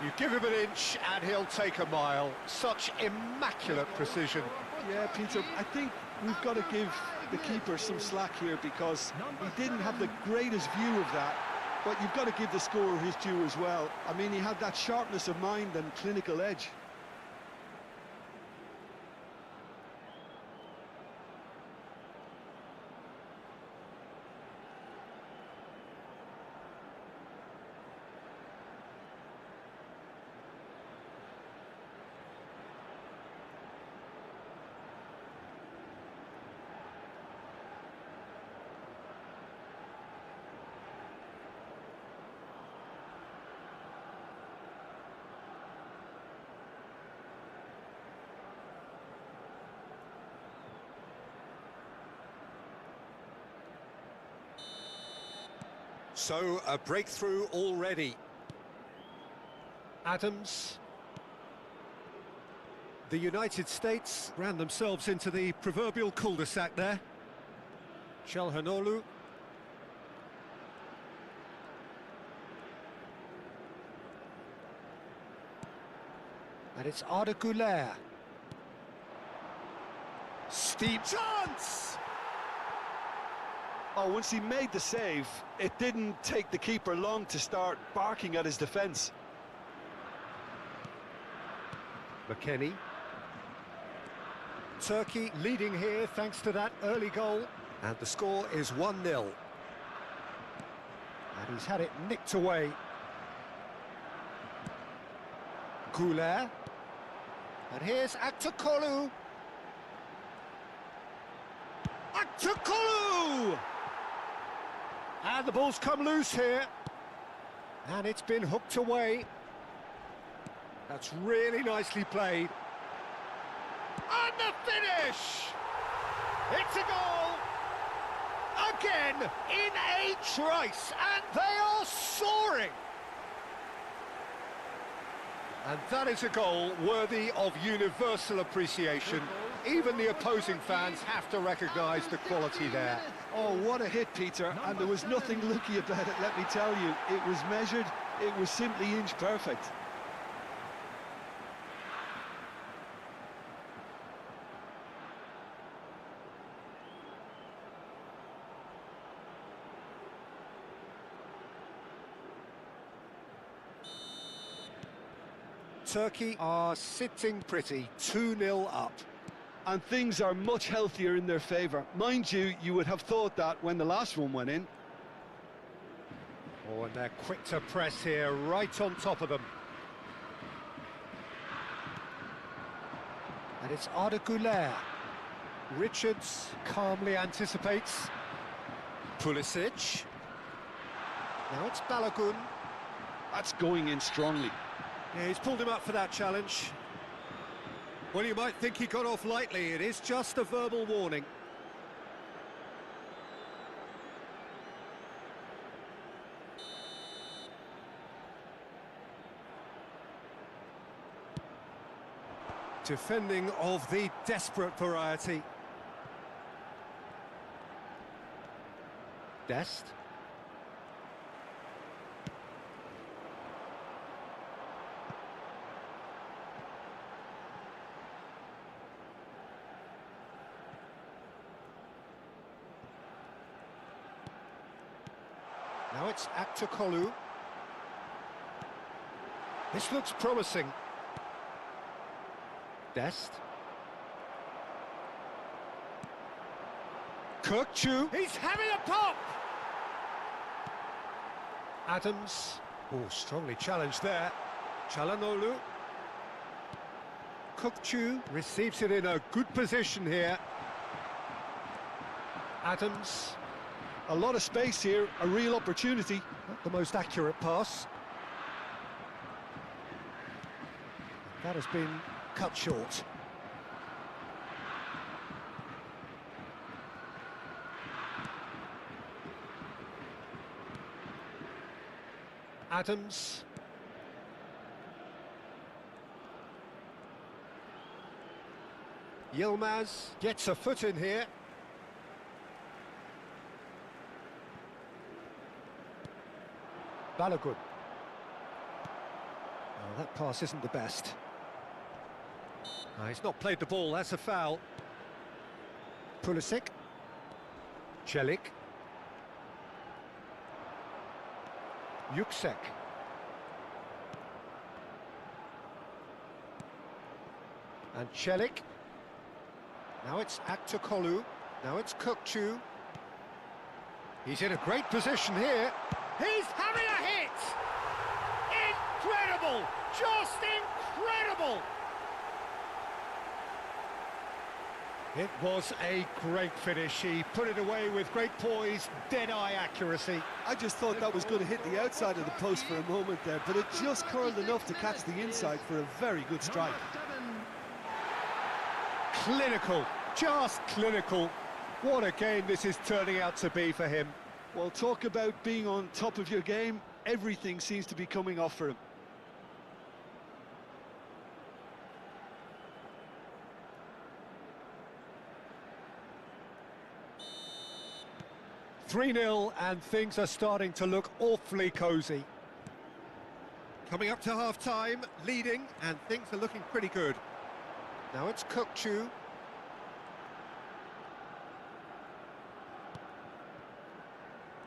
You give him an inch and he'll take a mile. Such immaculate precision. Yeah, Peter, I think we've got to give the keeper some slack here because he didn't have the greatest view of that, but you've got to give the scorer his due as well. I mean, he had that sharpness of mind and clinical edge. So, a breakthrough already. Adams. The United States ran themselves into the proverbial cul-de-sac there. Çalhanoğlu. And it's Arda Güler. Steep chance! Oh, once he made the save, it didn't take the keeper long to start barking at his defence. McKennie. Turkey leading here thanks to that early goal. And the score is 1-0. And he's had it nicked away. Güler. And here's Aktürkoğlu. Aktürkoğlu! And the ball's come loose here. And it's been hooked away. That's really nicely played. And the finish! It's a goal! Again, in a trice, and they are soaring! And that is a goal worthy of universal appreciation. Even the opposing fans have to recognise the quality there. Oh, what a hit, Peter, and there was nothing lucky about it, let me tell you. It was measured, it was simply inch perfect. Turkey are sitting pretty, 2-0 up. And things are much healthier in their favour. Mind you, you would have thought that when the last one went in. Oh, and they're quick to press here, right on top of them. And it's Arda Güler. Richards calmly anticipates. Pulisic. Now it's Balogun. That's going in strongly. Yeah, he's pulled him up for that challenge. Well, you might think he got off lightly. It is just a verbal warning. Defending of the desperate variety. Dest. Now it's Aktürkoğlu. This looks promising. Dest. Kökçü. He's having a pop! Adams. Oh, strongly challenged there. Çalhanoğlu. Kökçü receives it in a good position here. Adams. A lot of space here, a real opportunity. Not the most accurate pass. That has been cut short. Adams. Yilmaz gets a foot in here. Balogun. Oh, that pass isn't the best. No, he's not played the ball, that's a foul. Pulisic. Çelik. Yüksek. And Çelik. Now it's Aktürkoğlu. Now it's Kökçü. He's in a great position here. He's having a hit! Incredible! Just incredible! It was a great finish. He put it away with great poise, dead-eye accuracy. I just thought that was going to hit the outside of the post for a moment there, but it just curled enough to catch the inside for a very good strike. Clinical, just clinical. What a game this is turning out to be for him. Well, talk about being on top of your game. Everything seems to be coming off for him. "3-0 and things are starting to look awfully cosy. Coming up to half-time, leading, and things are looking pretty good. Now it's Kukçu.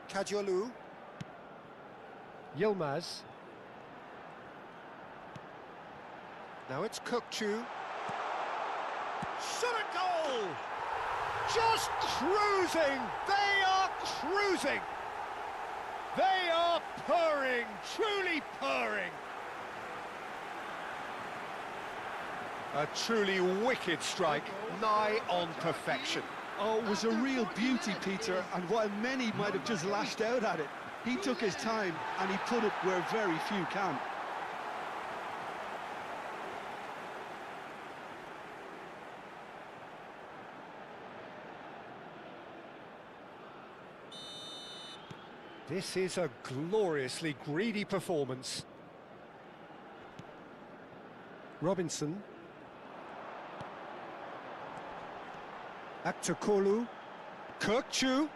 Kadiolu. Yilmaz. Now it's Kukçu. Shot a goal! Just cruising! They are cruising! They are purring, truly purring! A truly wicked strike, nigh on perfection. Oh, it was a real beauty, Peter, and while many might have just lashed out at it, he took his time and he put it where very few can. This is a gloriously greedy performance. Robinson. Akçakolu. Kukçu.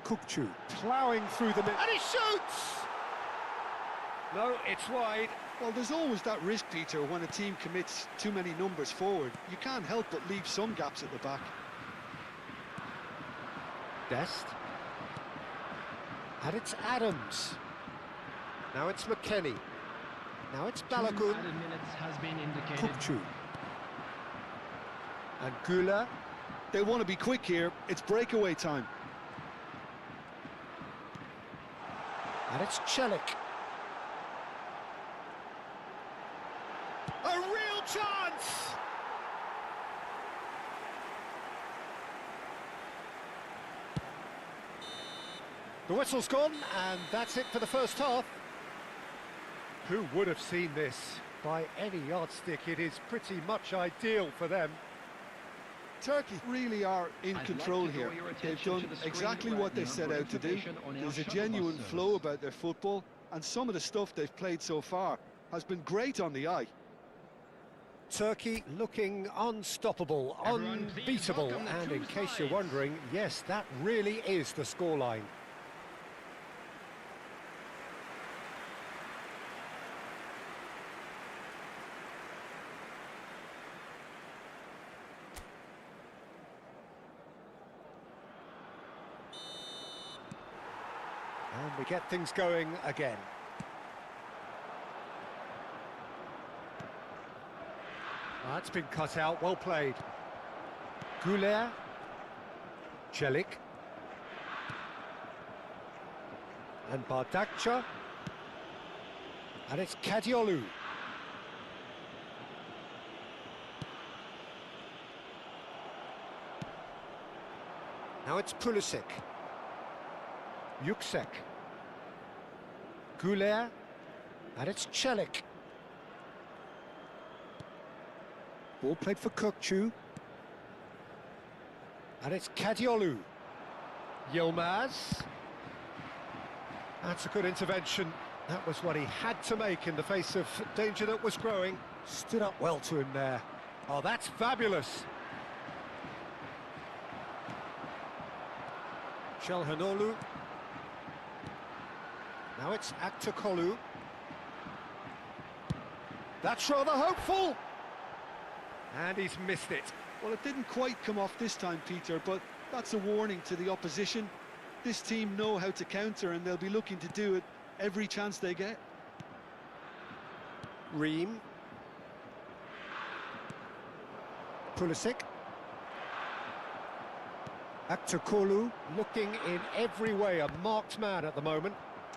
Kukçu ploughing through the middle, and he shoots! No, it's wide. Well, there's always that risk, Peter, when a team commits too many numbers forward. You can't help but leave some gaps at the back. Dest. And it's Adams. Now it's McKennie. Now it's Balogun. Added minutes has been indicated. Kukçu. And Gula. They want to be quick here. It's breakaway time. And it's Celik. A real chance! The whistle's gone, and that's it for the first half. Who would have seen this? By any yardstick, it is pretty much ideal for them. Turkey really are in I'd control like to draw here. your They've attention done to the screen exactly right what they now set for out to do. information on our There's a shuttle genuine bus flow service. about their football, and some of the stuff they've played so far has been great on the eye. Turkey looking unstoppable, Everyone, please unbeatable, welcome the and two in case you're sides. wondering, yes, that really is the scoreline. And we get things going again. That's been cut out, well played. Goulet. Celik. And Bardakça. And it's Kadiolu. Now it's Pulisic. Yüksek. Goulet. And it's Celik. Ball played for Kukçu. And it's Kadiolu. Yilmaz. That's a good intervention. That was what he had to make in the face of danger that was growing. Stood up well to him there. Oh, that's fabulous. Çalhanoğlu. Now it's Akçakolu. That's rather hopeful. And he's missed it. Well, it didn't quite come off this time, Peter, but that's a warning to the opposition. This team know how to counter, and they'll be looking to do it every chance they get. Ream. Pulisic. Akçakolu looking in every way a marked man at the moment.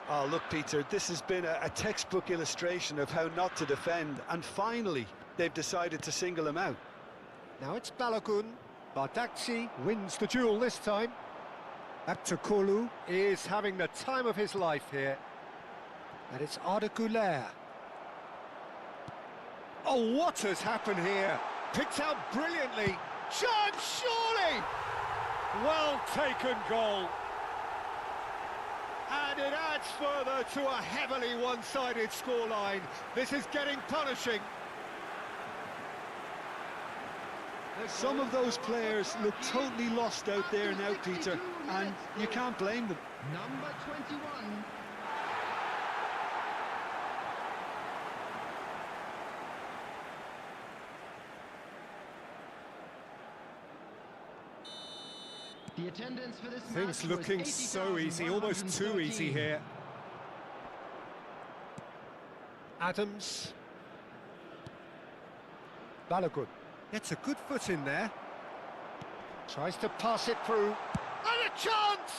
Oh, look, Peter, this has been a textbook illustration of how not to defend, and finally they've decided to single him out. Now it's Balogun. Bardakça wins the duel this time. Akçakolu is having the time of his life here. And it's Arda Güler. Oh, what has happened here? Picked out brilliantly. Chance, surely! Well taken goal. And it adds further to a heavily one-sided scoreline. This is getting punishing. Some of those players look totally lost out there now, Peter, and you can't blame them. Number 21. The attendance for this Things match was looking so easy, almost too easy 80,113. here. Adams. Balogun gets a good foot in there. Tries to pass it through. And a chance!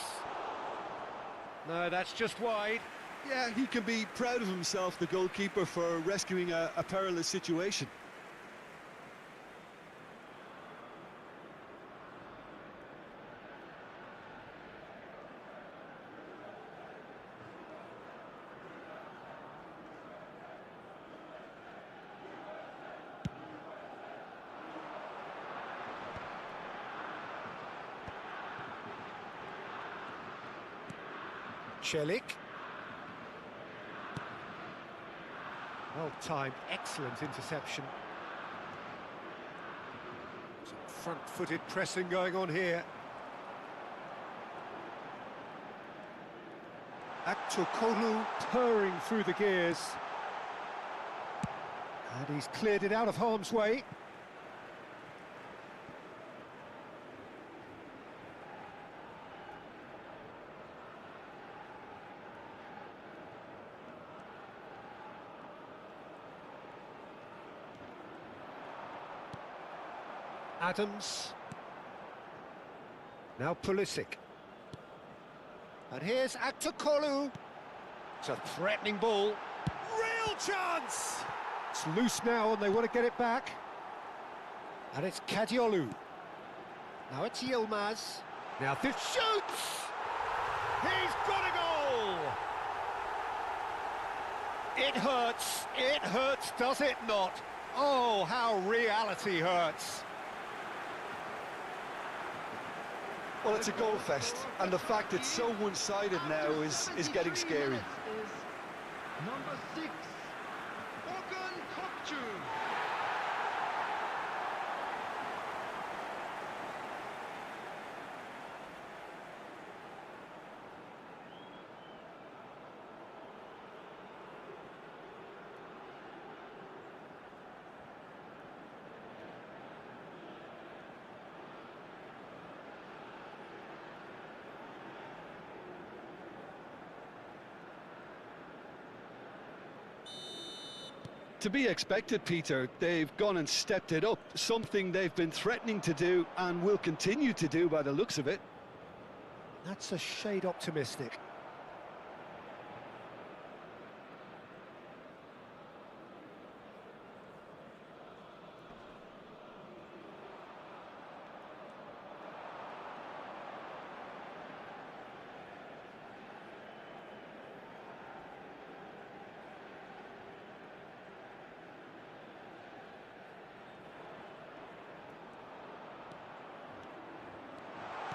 No, that's just wide. Yeah, he can be proud of himself, the goalkeeper, for rescuing a perilous situation. Celik. Well-timed, excellent interception. Some front-footed pressing going on here. Aktokolu purring through the gears. And he's cleared it out of harm's way. Adams. Now Pulisic. And here's Aktokolu. It's a threatening ball. Real chance! It's loose now and they want to get it back. And it's Kadiolu. Now it's Yilmaz. Now this shoots! He's got a goal! It hurts, does it not? Oh, how reality hurts. Well, it's a goal fest, and the fact it's so one-sided now is getting scary. Number 6, Ogun Kokchu. To be expected, Peter. They've gone and stepped it up, something they've been threatening to do and will continue to do by the looks of it. That's a shade optimistic.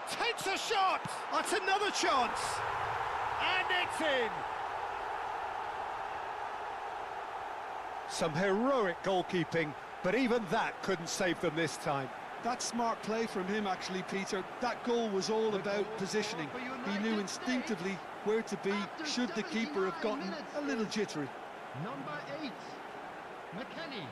Takes a shot! That's another chance! And it's in! Some heroic goalkeeping, but even that couldn't save them this time. That's smart play from him, actually, Peter. That goal was all about positioning. He knew instinctively where to be should the keeper have gotten a little jittery. Number 8, McKennie.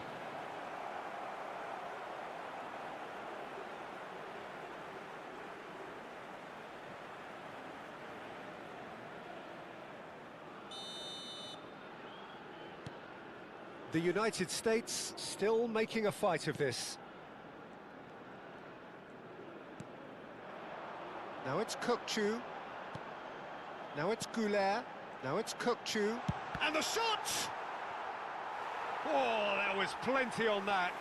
The United States still making a fight of this. Now it's Kokchu. Now it's Goulet. Now it's Kokchu. And the shot! Oh, there was plenty on that.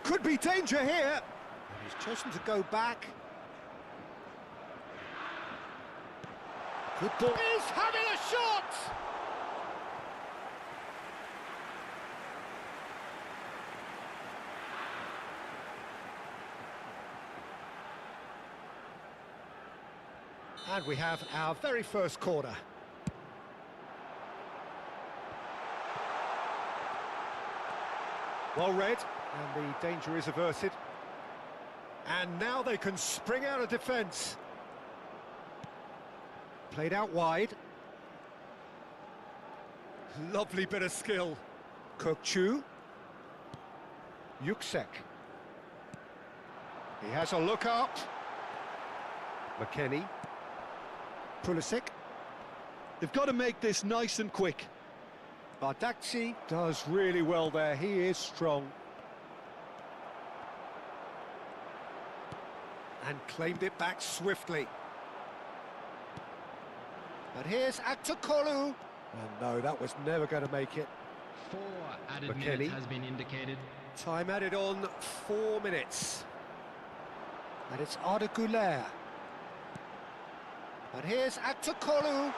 Could be danger here. And he's chosen to go back. Good ball. He's having a shot! And we have our very first corner. Well read, and the danger is averted. And now they can spring out of defence. Played out wide. Lovely bit of skill. Kokchu. Yuksek. He has a look up. McKennie. Pulisic. They've got to make this nice and quick. Bardakci does really well there. He is strong. And claimed it back swiftly. But here's Aktokolu. And no, that was never going to make it. 4 added McKennie. minutes has been indicated. Time added on 4 minutes. And it's Arda Güler. But here's Aktokolu.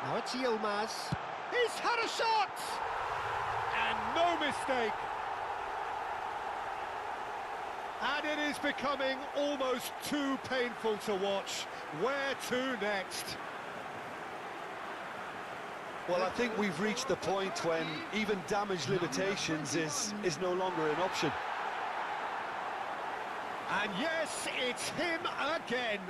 Now it's Yilmaz. He's had a shot! And no mistake. And it is becoming almost too painful to watch. Where to next? Well, I think we've reached the point when even damage limitations is no longer an option. And yes, it's him again.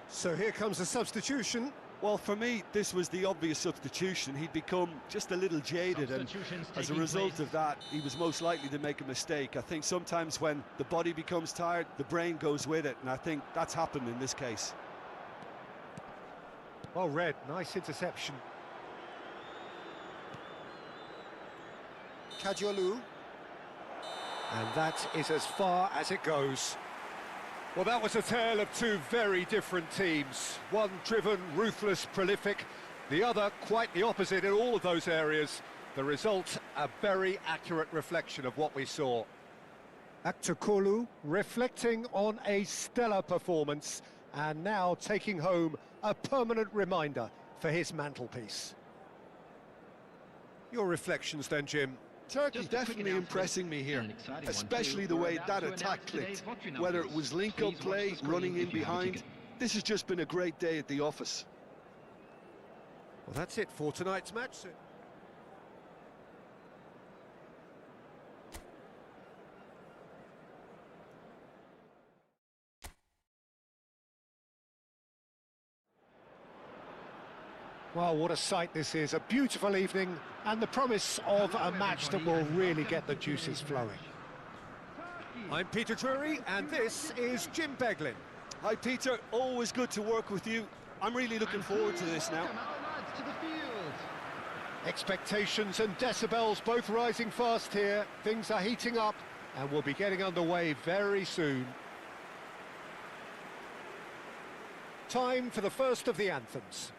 So here comes the substitution. Well, for me, this was the obvious substitution. He'd become just a little jaded, and as a result of that, he was most likely to make a mistake. I think sometimes when the body becomes tired, the brain goes with it, and I think that's happened in this case. Well read, nice interception. Kajolu. And that is as far as it goes. Well, that was a tale of two very different teams. One driven, ruthless, prolific. The other quite the opposite in all of those areas. The result, a very accurate reflection of what we saw. Aktokolu reflecting on a stellar performance and now taking home a permanent reminder for his mantelpiece. Your reflections then, Jim? Turkey definitely impressing me here, especially the way that attack clicked. Whether it was link-up play, running in behind, this has just been a great day at the office. Well, that's it for tonight's match. Well, what a sight this is. A beautiful evening and the promise of a match that will really get the juices flowing. I'm Peter Drury and this is Jim Beglin. Hi, Peter. Always good to work with you. I'm really looking forward to this now. Expectations and decibels both rising fast here. Things are heating up and we'll be getting underway very soon. Time for the first of the anthems.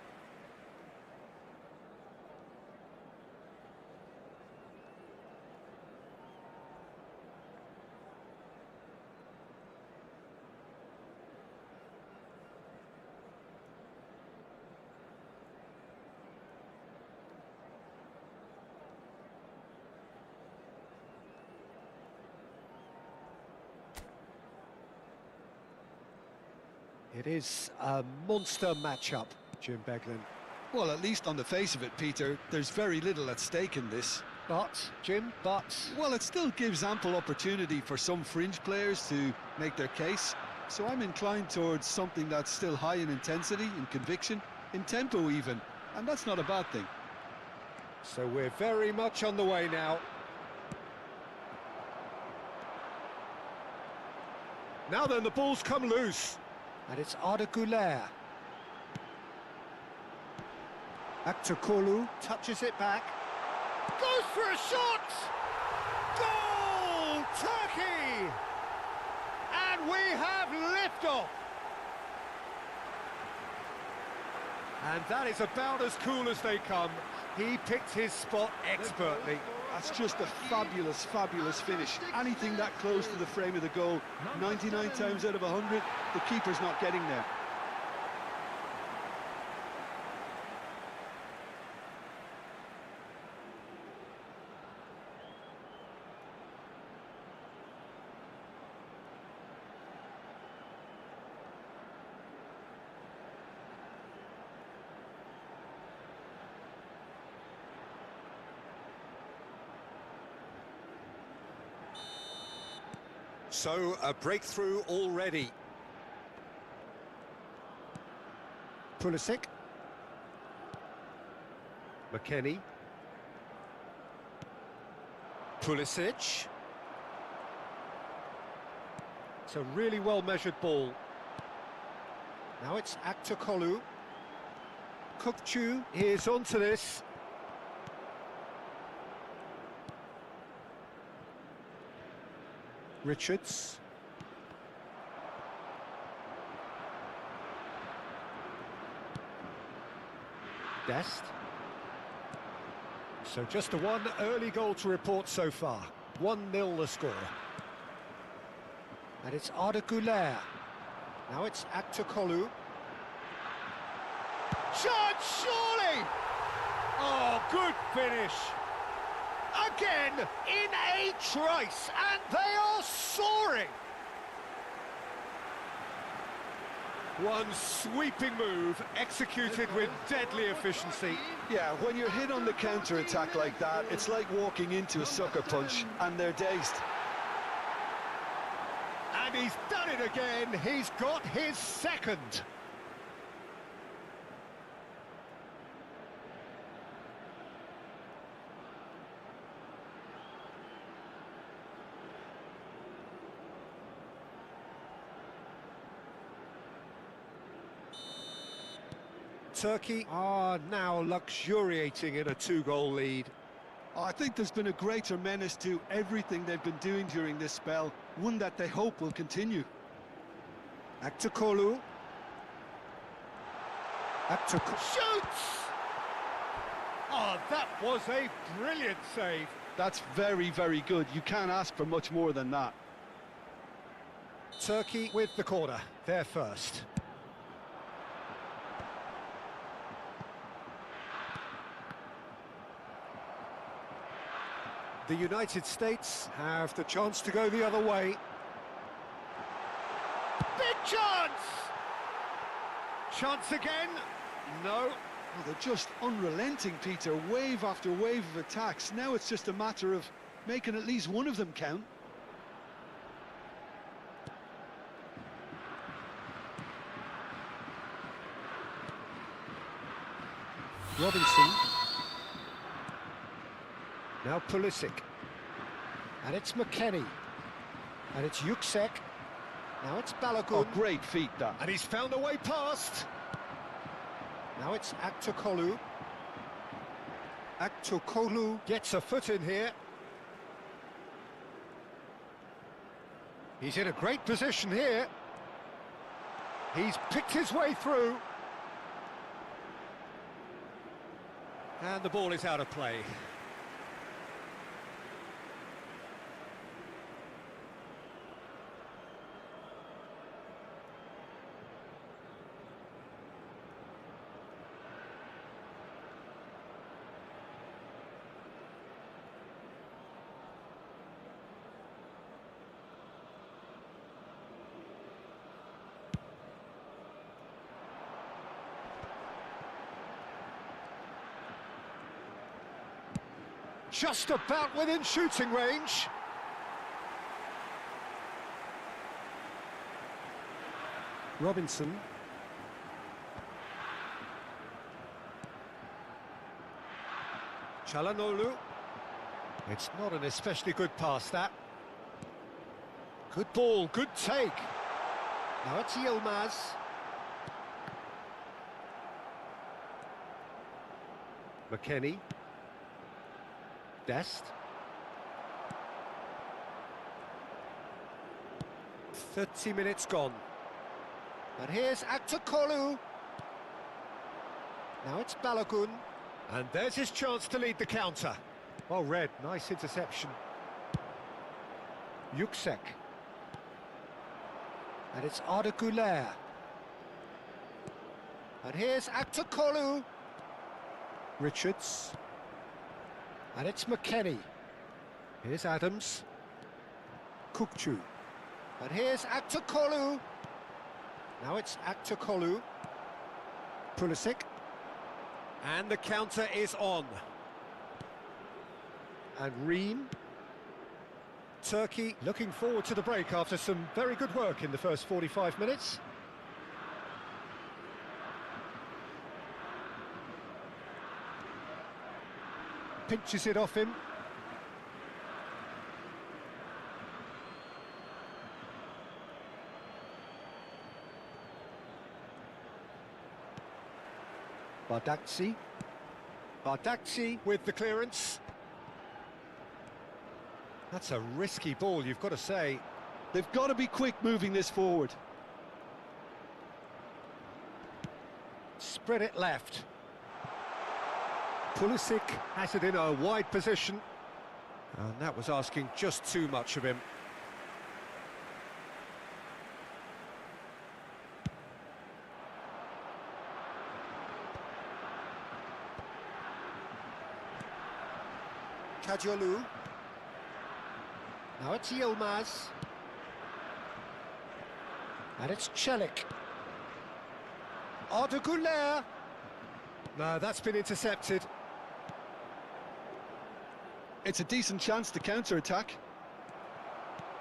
It is a monster matchup, Jim Beglin. Well, at least on the face of it, Peter, there's very little at stake in this. But, Jim, Well, it still gives ample opportunity for some fringe players to make their case. So I'm inclined towards something that's still high in intensity, in conviction, in tempo even. And that's not a bad thing. So we're very much on the way now. Now then, the ball's come loose. And it's Arda Güler. Aktokolu touches it back. Goes for a shot! Goal! Turkey! And we have liftoff! And that is about as cool as they come. He picked his spot expertly. That's just a fabulous, fabulous finish. Anything that close to the frame of the goal, 99 times out of 100, the keeper's not getting there. So, a breakthrough already. Pulisic. McKennie. Pulisic. It's a really well-measured ball. Now it's Aktokolu. Kukcu is onto this. Richards. Dest. So just a one early goal to report so far. 1-0 the score. And it's Arda Güler. Now it's Aktokolu. Shot, surely! Oh, good finish. Again, in a trice, and they are soaring! One sweeping move, executed with deadly efficiency. Yeah, when you're hit on the counter-attack like that, it's like walking into a sucker punch, and they're dazed. And he's done it again, he's got his second. Turkey are now luxuriating in a two-goal lead. Oh, I think there's been a greater menace to everything they've been doing during this spell, one that they hope will continue. Aktokolu. Shoots! Oh, that was a brilliant save. That's very, very good. You can't ask for much more than that. Turkey with the corner, they're first. The United States have the chance to go the other way. Big chance! Chance again? No. Oh, they're just unrelenting, Peter. Wave after wave of attacks. Now it's just a matter of making at least one of them count. Robinson. Now Pulisic. And it's McKennie. And it's Yüksek. Now it's Balogun. Oh, great feat, that. And he's found a way past. Now it's Aktokolu. Aktokolu gets a foot in here. He's in a great position here. He's picked his way through. And the ball is out of play. Just about within shooting range. Robinson. Çalhanoğlu. It's not an especially good pass, that. Good ball, good take. Now it's Yilmaz. McKennie. Dest. 30 minutes gone. And here's Aktokolu. Now it's Balogun. And there's his chance to lead the counter. Well read, nice interception. Yuksek. And it's Arda Güler. And here's Aktokolu. Richards. And it's McKennie. Here's Adams. Kukçu. And here's Aktokolu. Now it's Aktokolu. Pulisic. And the counter is on. And Ream. Turkey looking forward to the break after some very good work in the first 45 minutes. Pinches it off him. Bardakci with the clearance. That's a risky ball, you've got to say. They've got to be quick moving this forward. Spread it left. Pulisic has it in a wide position. And that was asking just too much of him. Kadiolu. Now it's Yilmaz. And it's Çelik. Arda Güler. No, that's been intercepted. It's a decent chance to counter-attack.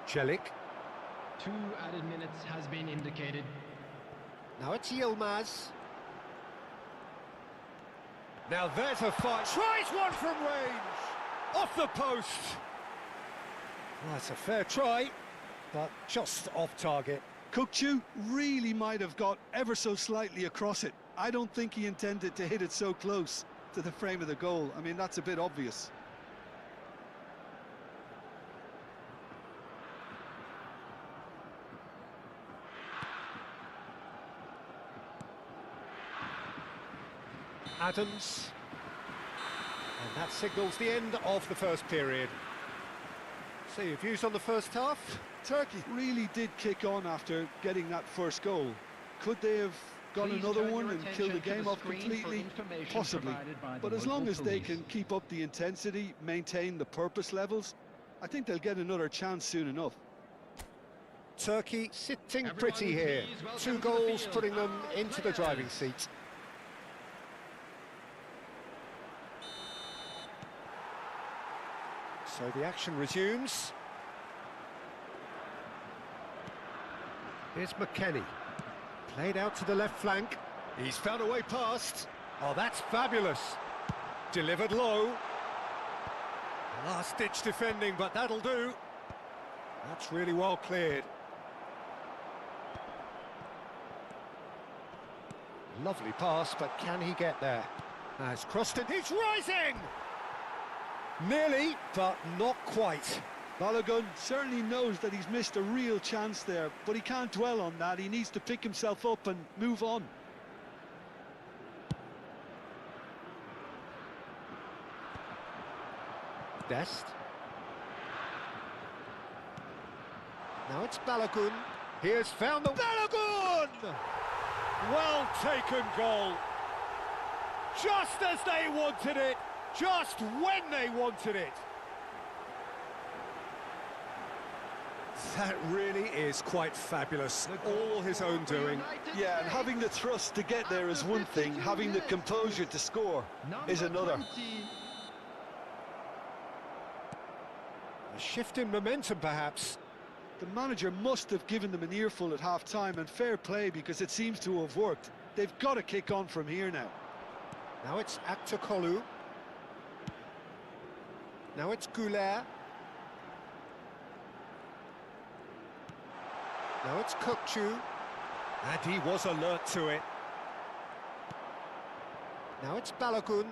Çelik. 2 added minutes has been indicated. Now it's Yilmaz. Now there's a fight. Tries one from range. Off the post. Well, that's a fair try, but just off target. Kukçu really might have got ever so slightly across it. I don't think he intended to hit it so close to the frame of the goal. I mean, that's a bit obvious. Adams. And that signals the end of the first period. So your views on the first half? Turkey really did kick on after getting that first goal. Could they have got another one and killed the game off completely? Possibly. But as long as they can keep up the intensity, maintain the purpose levels, I think they'll get another chance soon enough. Turkey sitting pretty here. 2 goals putting them into the driving seat. So the action resumes. Here's McKennie. Played out to the left flank. He's found a way past. Oh, that's fabulous. Delivered low. Last-ditch defending, but that'll do. That's really well cleared. Lovely pass, but can he get there? Now it's crossed and he's rising! Nearly, but not quite. Balogun certainly knows that he's missed a real chance there, but he can't dwell on that. He needs to pick himself up and move on. Dest. Now it's Balogun. He has found the... Balogun! Well taken goal. Just as they wanted it. Just when they wanted it. That really is quite fabulous. All his own doing. Yeah, and having the thrust to get there is one thing. Having the composure to score is another. A shift in momentum, perhaps. The manager must have given them an earful at half-time, and fair play because it seems to have worked. They've got to kick on from here now. Now it's Aktokolu. Now it's Güler. Now it's Kukçu. And he was alert to it. Now it's Balogun.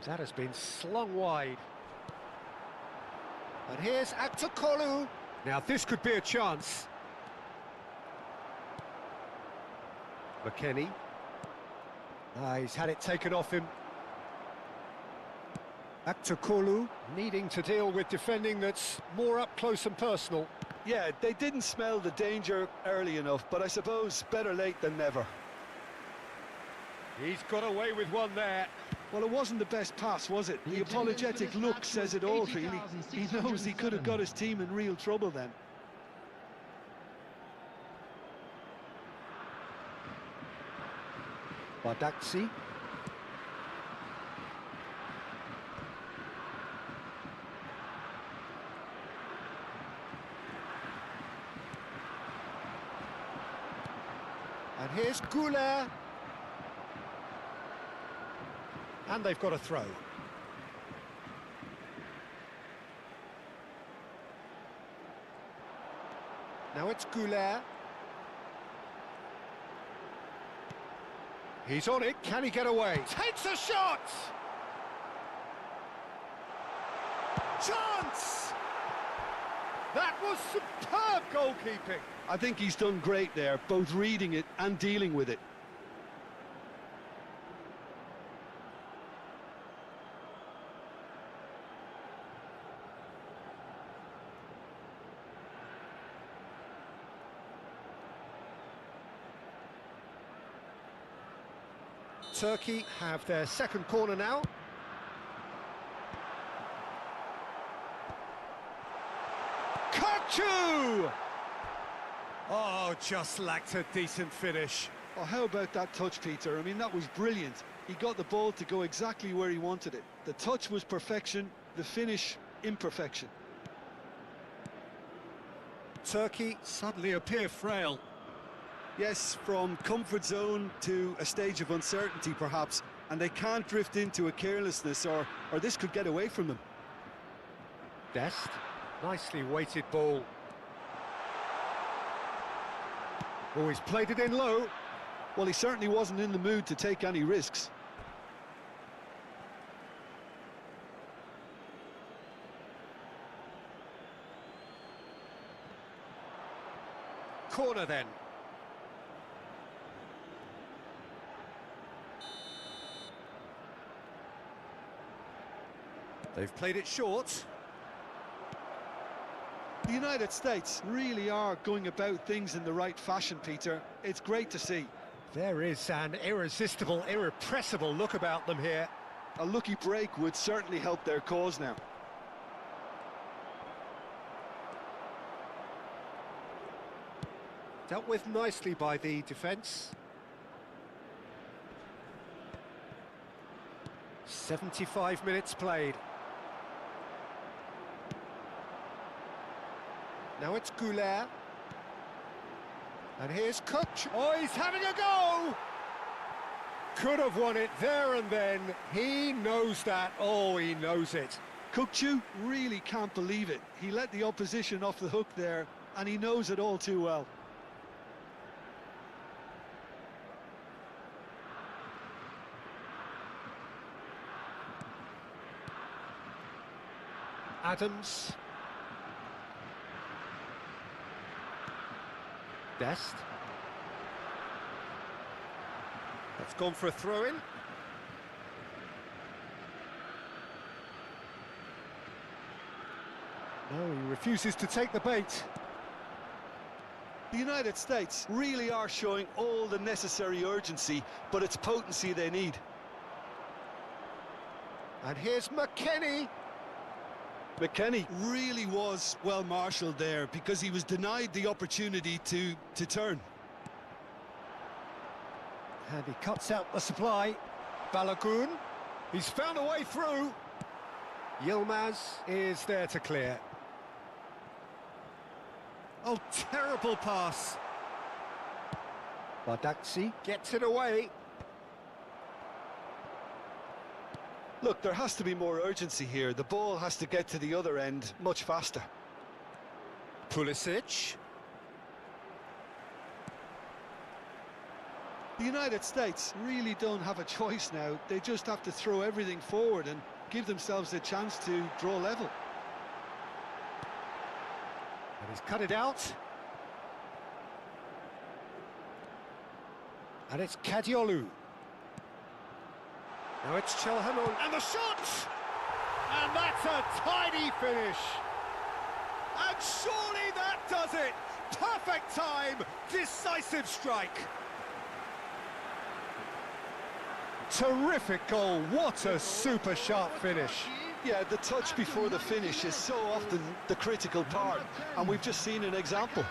That has been slung wide. And here's Aktokolu. Now this could be a chance. McKennie. He's had it taken off him. Aktakolu needing to deal with defending that's more up close and personal. Yeah, they didn't smell the danger early enough, but I suppose better late than never. He's got away with one there. Well, it wasn't the best pass, was it? The apologetic look says it all, really. He knows he could have got his team in real trouble then. Badaksi. And here's Goulet. And they've got a throw. Now it's Goulet. He's on it, can he get away? Takes a shot! Chance! That was superb goalkeeping. I think he's done great there, both reading it and dealing with it. Turkey have their second corner now. Kochu! Oh, just lacked a decent finish. Oh, how about that touch, Peter? I mean, that was brilliant. He got the ball to go exactly where he wanted it. The touch was perfection, the finish, imperfection. Turkey suddenly appear frail. Yes, from comfort zone to a stage of uncertainty, perhaps, and they can't drift into a carelessness, or this could get away from them. Dest, nicely weighted ball. Oh, he's played it in low. Well, he certainly wasn't in the mood to take any risks. Corner then. They've played it short. The United States really are going about things in the right fashion, Peter. It's great to see. There is an irresistible, irrepressible look about them here. A lucky break would certainly help their cause now. Dealt with nicely by the defence. 75 minutes played. Now it's Goulet. And here's Koch. Oh, he's having a go! Could have won it there and then. He knows that. Oh, he knows it. Kukçu really can't believe it. He let the opposition off the hook there, and he knows it all too well. Adams. Dest. That's gone for a throw-in. No, he refuses to take the bait. The United States really are showing all the necessary urgency, but it's potency they need. And here's McKennie. McKennie really was well marshalled there because he was denied the opportunity to turn. And he cuts out the supply. Balogun, he's found a way through. Yilmaz is there to clear. Oh, terrible pass. Badaksi gets it away. Look, there has to be more urgency here. The ball has to get to the other end much faster. Pulisic. The United States really don't have a choice now. They just have to throw everything forward and give themselves a chance to draw level. And he's cut it out. And it's Kadiolu. Now it's Chelhanon, and the shot! And that's a tidy finish. And surely that does it. Perfect time, decisive strike. Terrific goal, what a super sharp finish. Yeah, the touch before the finish is so often the critical part, and we've just seen an example.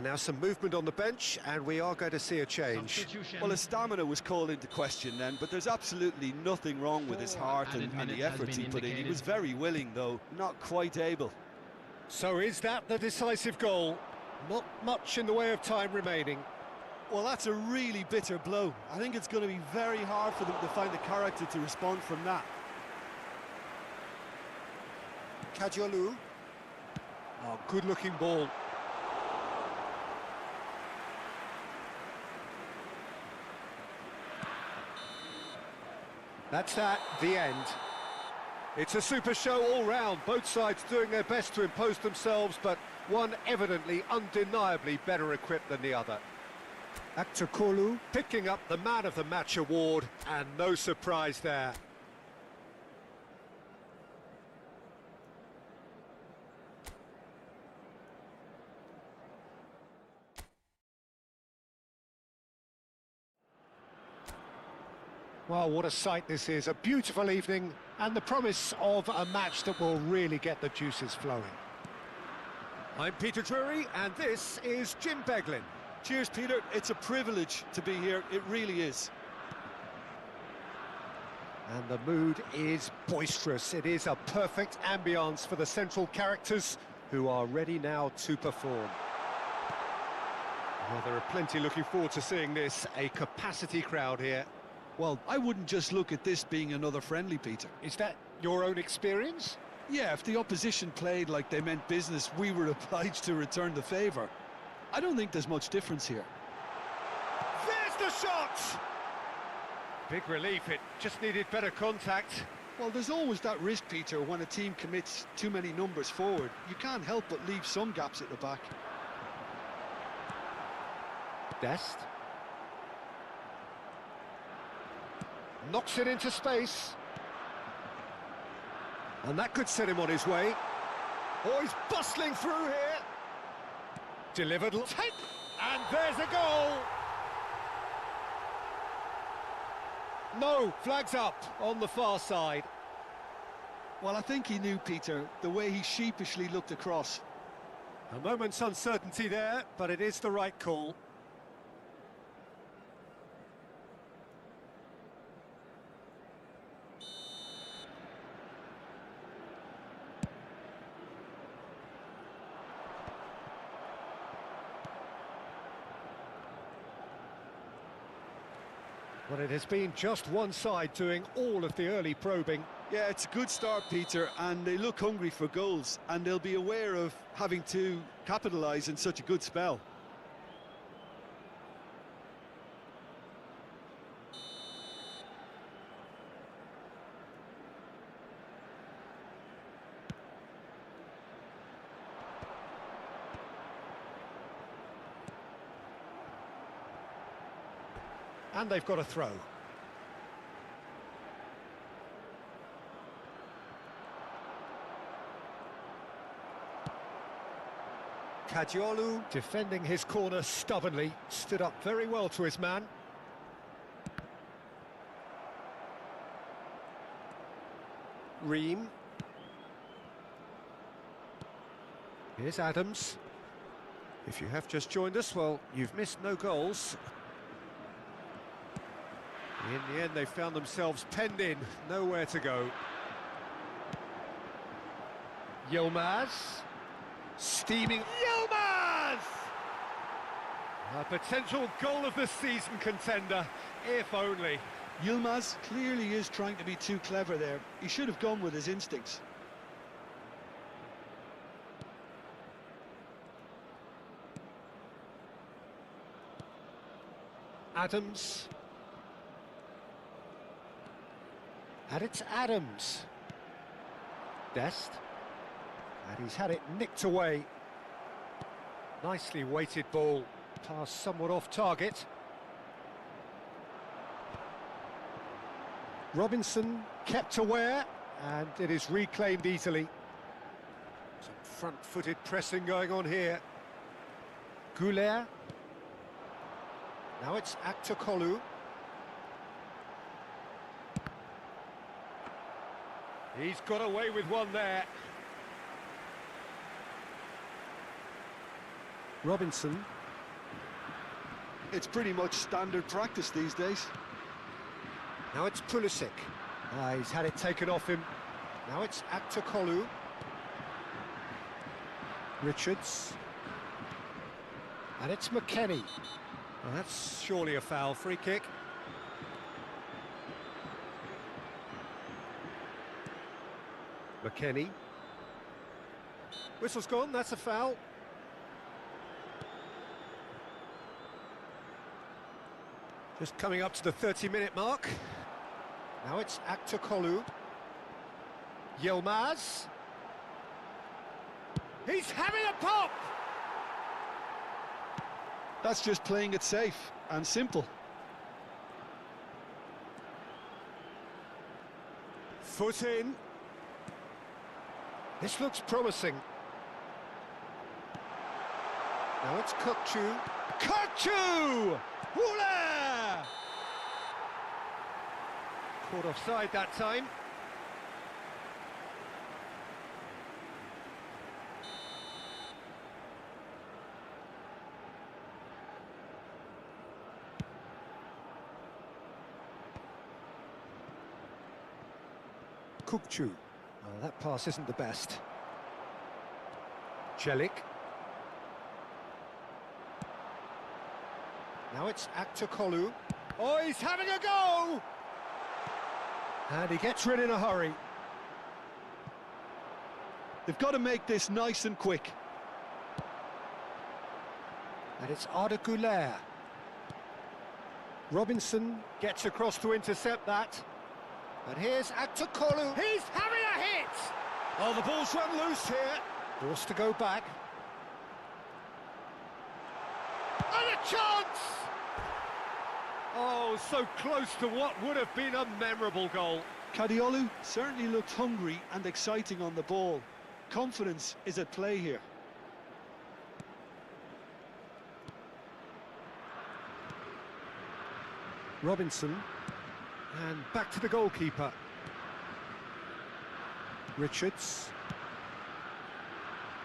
Now some movement on the bench, and we are going to see a change. Substitution. Well, his stamina was called into question then, but there's absolutely nothing wrong with his heart and the minutes has efforts he been put in. He indicated. was very willing, though, not quite able. So is that the decisive goal? Not much in the way of time remaining. Well, that's a really bitter blow. I think it's going to be very hard for them to find the character to respond from that. Kadiolu. Oh, good-looking ball. That's that, the end. It's a super show all round, both sides doing their best to impose themselves, but one evidently, undeniably better equipped than the other. Aktakolu picking up the Man of the Match award, and no surprise there. Well, what a sight this is, a beautiful evening, and the promise of a match that will really get the juices flowing. I'm Peter Drury, and this is Jim Beglin. Cheers, Peter. It's a privilege to be here. It really is. And the mood is boisterous. It is a perfect ambience for the central characters who are ready now to perform. Well, there are plenty looking forward to seeing this, a capacity crowd here. Well, I wouldn't just look at this being another friendly, Peter. Is that your own experience? Yeah, if the opposition played like they meant business, we were obliged to return the favour. I don't think there's much difference here. There's the shot! Big relief, it just needed better contact. Well, there's always that risk, Peter, when a team commits too many numbers forward. You can't help but leave some gaps at the back. Dest. Knocks it into space. And that could set him on his way. Oh, he's bustling through here. Delivered. And there's a goal. No, flags up on the far side. Well, I think he knew, Peter, the way he sheepishly looked across. A moment's uncertainty there, but it is the right call. Well, it has been just one side doing all of the early probing. Yeah, it's a good start, Peter, and they look hungry for goals, and they'll be aware of having to capitalise in such a good spell. And they've got a throw. Kadiolu defending his corner stubbornly, stood up very well to his man. Ream. Here's Adams. If you have just joined us, well, you've missed no goals. In the end, they found themselves penned in, nowhere to go. Yilmaz. Steaming. Yilmaz! A potential goal of the season contender, if only. Yilmaz clearly is trying to be too clever there. He should have gone with his instincts. Adams. And it's Adams. Dest. And he's had it nicked away. Nicely weighted ball. Pass somewhat off target. Robinson kept aware, and it is reclaimed easily. Some front-footed pressing going on here. Goulet. Now it's Aktokolu. He's got away with one there. Robinson. It's pretty much standard practice these days. Now it's Pulisic. He's had it taken off him. Now it's Aktokolu. Richards. And it's McKennie. Well, that's surely a foul. Free kick. McKennie. Whistle's gone, that's a foul. Just coming up to the 30-minute mark. Now it's Aktokolu. Yilmaz. He's having a pop! That's just playing it safe and simple. Foot in. This looks promising. Now it's Kukçu. Kukçu! Woola! Caught offside that time. Kukçu. Well, that pass isn't the best. Celik. Now it's Aktokolu. Oh, he's having a go! And he gets rid in a hurry. They've got to make this nice and quick. And it's Arda Güler. Robinson gets across to intercept that. And here's Aktokolu. He's having a hit! Oh, the ball's run loose here. Forced to go back. And a chance! Oh, so close to what would have been a memorable goal. Kadiolu certainly looked hungry and exciting on the ball. Confidence is at play here. Robinson. And back to the goalkeeper. Richards.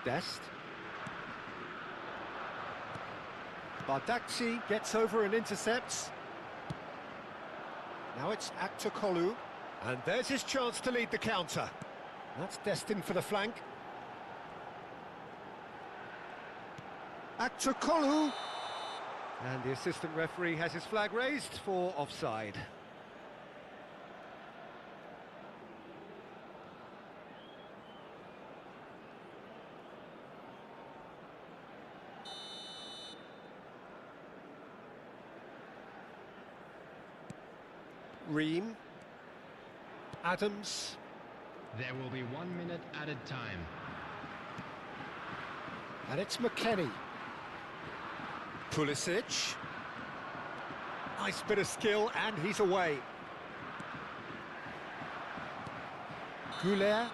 Dest. Bardakci gets over and intercepts. Now it's Aktokolu. And there's his chance to lead the counter. That's destined for the flank. Aktokolu. And the assistant referee has his flag raised for offside. Ream. Adams. There will be 1 minute added time. And it's McKennie. Pulisic. Nice bit of skill, and he's away. Goulet.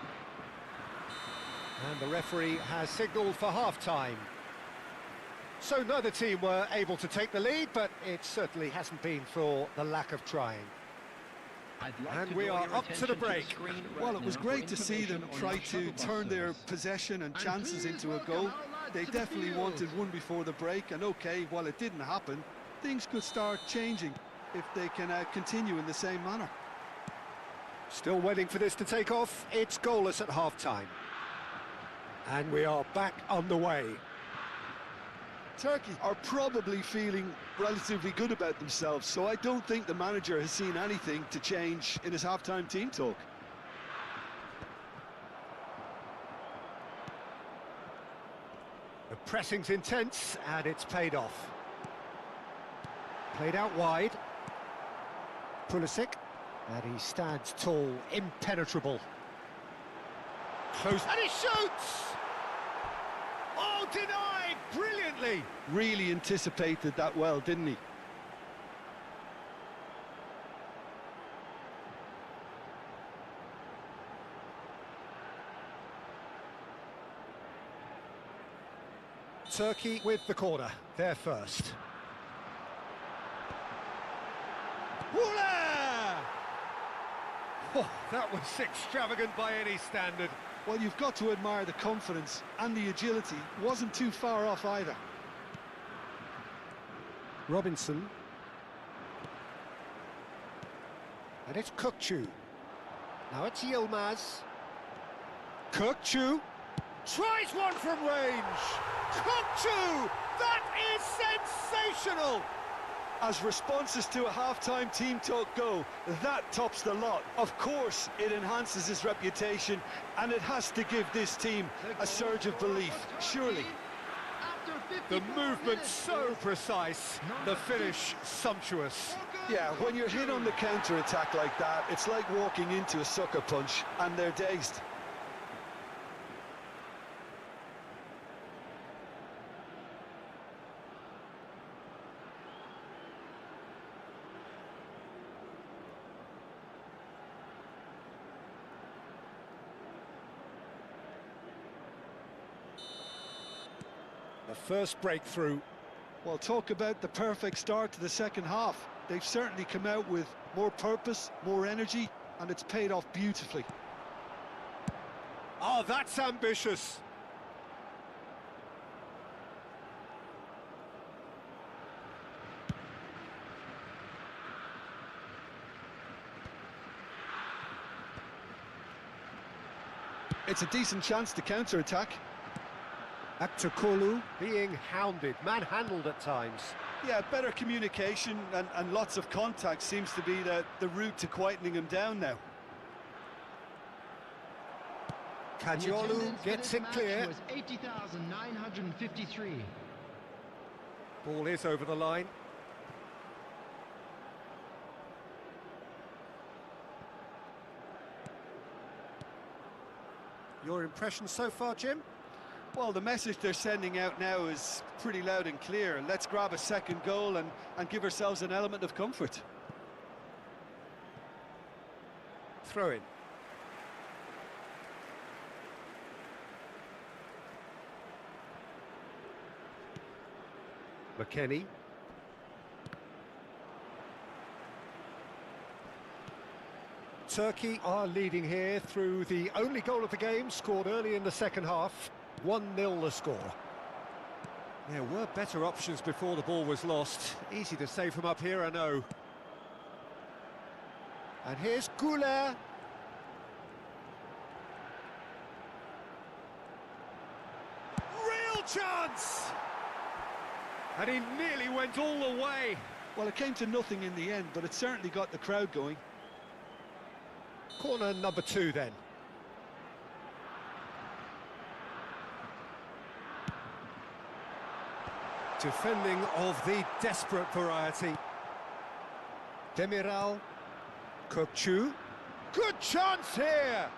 And the referee has signalled for half-time. So neither team were able to take the lead, but it certainly hasn't been for the lack of trying. And we are up to the break. Well, it was great to see them try to turn their possession and chances into a goal. They definitely wanted one before the break, and okay, while it didn't happen, things could start changing if they can continue in the same manner. Still waiting for this to take off. It's goalless at half-time. And we are back underway. Turkey are probably feeling relatively good about themselves, so I don't think the manager has seen anything to change in his half-time team talk. The pressing's intense, and it's paid off. Played out wide. Pulisic, and he stands tall, impenetrable. Close, and he shoots! Oh, denied brilliantly! Really anticipated that well, didn't he? Turkey with the corner, they're first. Woola! Oh, that was extravagant by any standard. Well, you've got to admire the confidence and the agility. Wasn't too far off either. Robinson. And it's Kukçu. Now it's Yilmaz. Kukçu. Tries one from range. Kukçu! That is sensational! As responses to a half-time team talk go, that tops the lot. Of course, it enhances his reputation, and it has to give this team a surge of belief, surely. The movement so precise, the finish sumptuous. Yeah, when you're hit on the counter-attack like that, it's like walking into a sucker punch, and they're dazed. The first breakthrough. Well, talk about the perfect start to the second half. They've certainly come out with more purpose, more energy, and it's paid off beautifully. Oh, that's ambitious. It's a decent chance to counter-attack. Akçakolu being hounded, manhandled at times. Yeah, better communication and lots of contact seems to be the route to quietening him down now. Kadiolu gets it clear. Was 80,953. Ball is over the line. Your impression so far, Jim? Well, the message they're sending out now is pretty loud and clear. Let's grab a second goal and give ourselves an element of comfort. Throw in. McKennie. Turkey are leading here through the only goal of the game, scored early in the second half. 1-0 the score. There were better options before the ball was lost. Easy to say from up here, I know. And here's Güler. Real chance! And he nearly went all the way. Well, it came to nothing in the end, but it certainly got the crowd going. Corner number 2 then. Defending of the desperate variety. Demiral. Kukçu. Good chance here!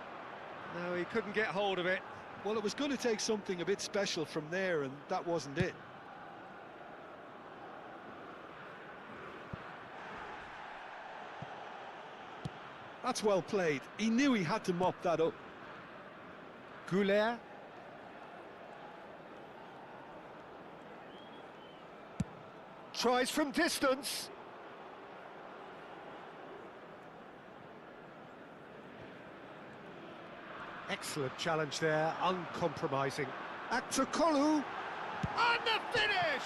No, he couldn't get hold of it. Well, it was going to take something a bit special from there, and that wasn't it. That's well played. He knew he had to mop that up. Güler. Tries from distance. Excellent challenge there, uncompromising. Akçakolu. And the finish!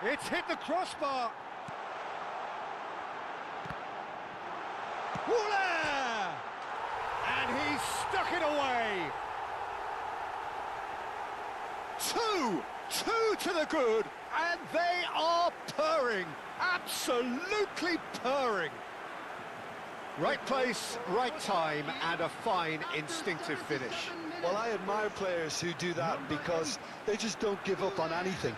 It's hit the crossbar. Woola! And he stuck it away. 2 to the good, and they are purring, absolutely purring. Right place, right time, and a fine instinctive finish. Well, I admire players who do that because they just don't give up on anything.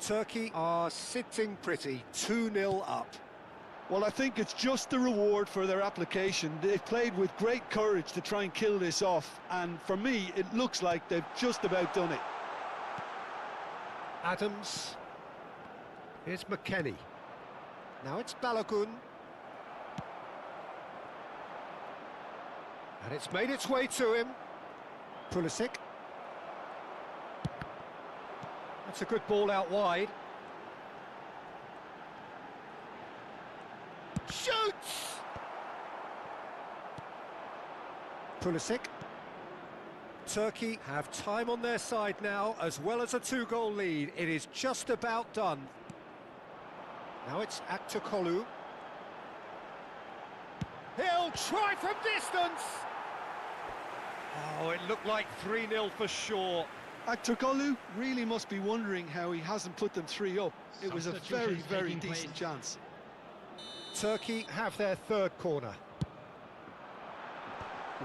Turkey are sitting pretty, 2-0 up. Well, I think it's just the reward for their application. They've played with great courage to try and kill this off, and for me, it looks like they've just about done it. Adams. Here's McKennie. Now it's Balogun. And it's made its way to him. Pulisic. That's a good ball out wide. Shoots! Pulisic. Turkey have time on their side now, as well as a 2-goal lead. It is just about done. Now it's Aktürkoğlu. He'll try from distance! Oh, it looked like 3-0 for sure. Aktürkoğlu really must be wondering how he hasn't put them 3 up. It was a very, very decent chance. Turkey have their third corner.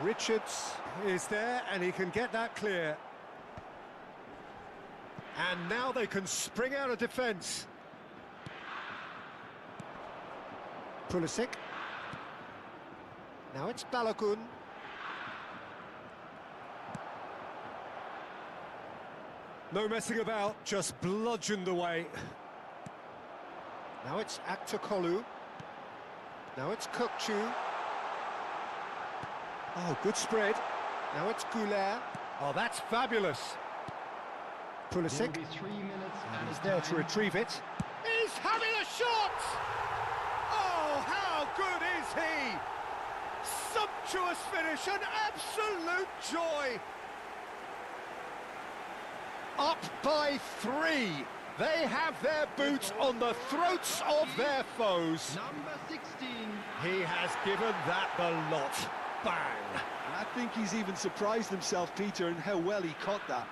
Richards is there and he can get that clear. And now they can spring out of defence. Pulisic. Now it's Balogun. No messing about, just bludgeoned away. Now it's Aktürkoğlu. Now it's Kökçü. Oh, good spread. Now it's Güler. Oh, that's fabulous. Pulisic. And he's there to retrieve it. He's having a shot! Oh, how good is he? Sumptuous finish, an absolute joy. Up by 3. They have their boots on the throats of their foes. Number 16. He has given that the lot. Bang! And I think he's even surprised himself, Peter, in how well he caught that.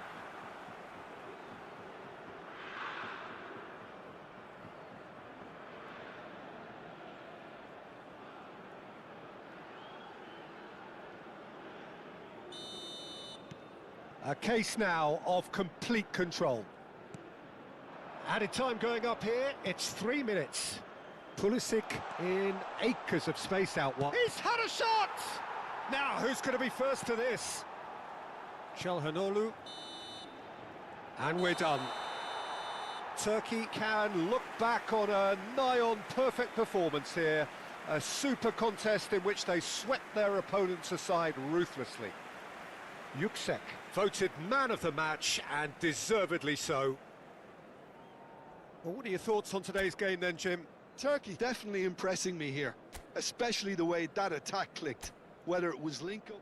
A case now of complete control. Added time going up here, it's 3 minutes. Pulisic in acres of space out wide. He's had a shot! Now, who's going to be first to this? Çalhanoğlu. And we're done. Turkey can look back on a nigh-on perfect performance here. A super contest in which they swept their opponents aside ruthlessly. Yüksek voted man of the match, and deservedly so. Well, what are your thoughts on today's game then, Jim? Turkey definitely impressing me here, especially the way that attack clicked, whether it was link-up.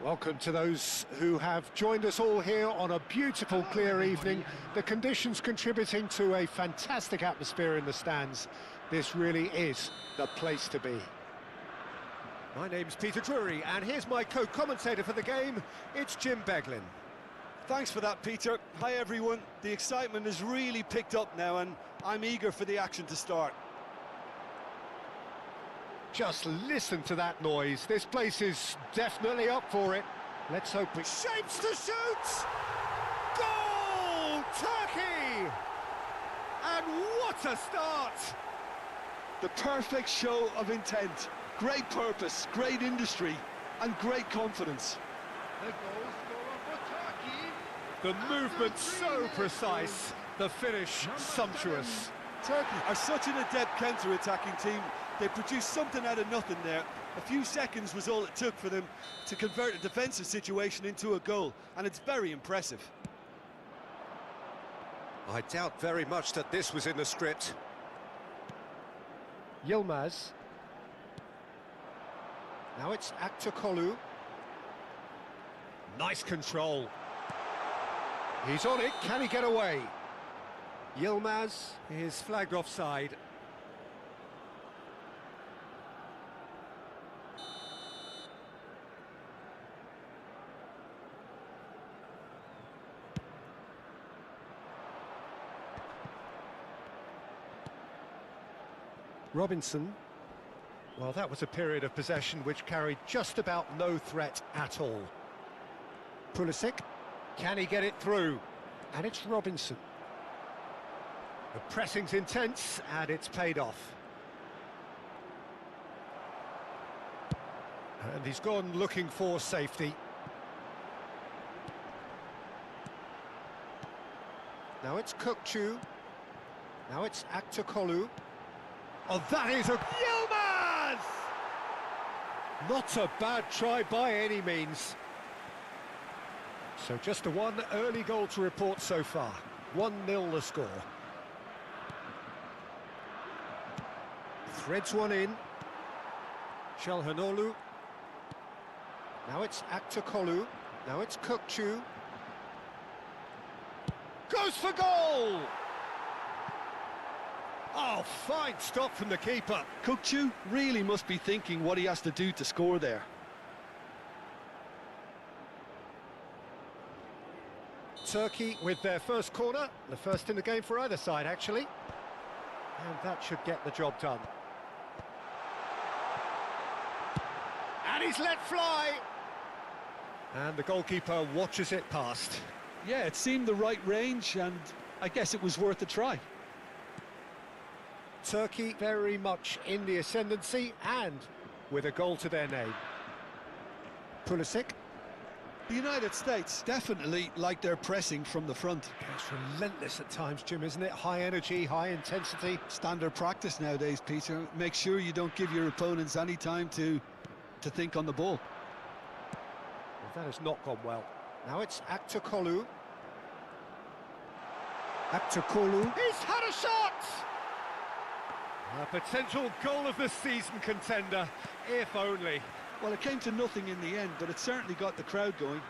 Welcome to those who have joined us all here on a beautiful, clear evening. The conditions contributing to a fantastic atmosphere in the stands. This really is the place to be. My name's Peter Drury, and here's my co-commentator for the game. It's Jim Beglin. Thanks for that, Peter. Hi, everyone. The excitement has really picked up now, and I'm eager for the action to start. Just listen to that noise. This place is definitely up for it. Let's hope it shapes to shoot! Goal! Turkey! And what a start! The perfect show of intent. Great purpose, great industry, and great confidence. The goal scorer for Turkey. The movement so precise, the finish sumptuous. Turkey are such an adept counter-attacking team. They produced something out of nothing there. A few seconds was all it took for them to convert a defensive situation into a goal, and it's very impressive. I doubt very much that this was in the script. Yilmaz. Now it's Aktürkoğlu. Nice control. He's on it, can he get away? Yilmaz is flagged offside. Robinson. Well, that was a period of possession which carried just about no threat at all. Pulisic, can he get it through? And it's Robinson. The pressing's intense, and it's paid off. And he's gone looking for safety. Now it's Kökçü. Now it's Aktürkoğlu. Oh, that is a... Yilmaz! Not a bad try by any means. So just a one early goal to report so far. 1-0 the score. Threads one in. Çalhanoğlu. Now it's Aktürkoğlu. Now it's Kökçü. Goes for goal! Oh, fine stop from the keeper. Kökçü really must be thinking what he has to do to score there. Turkey with their first corner, the first in the game for either side, actually. And that should get the job done. And he's let fly! And the goalkeeper watches it past. Yeah, it seemed the right range, and I guess it was worth a try. Turkey very much in the ascendancy and with a goal to their name. Pulisic. The United States definitely like their pressing from the front. It's relentless at times, Jim, isn't it? High energy, high intensity. Standard practice nowadays, Peter. Make sure you don't give your opponents any time to think on the ball. Well, that has not gone well. Now it's Aktürkoğlu. Aktürkoğlu. He's had a shot! A potential goal of the season contender, if only. Well, it came to nothing in the end, but it certainly got the crowd going.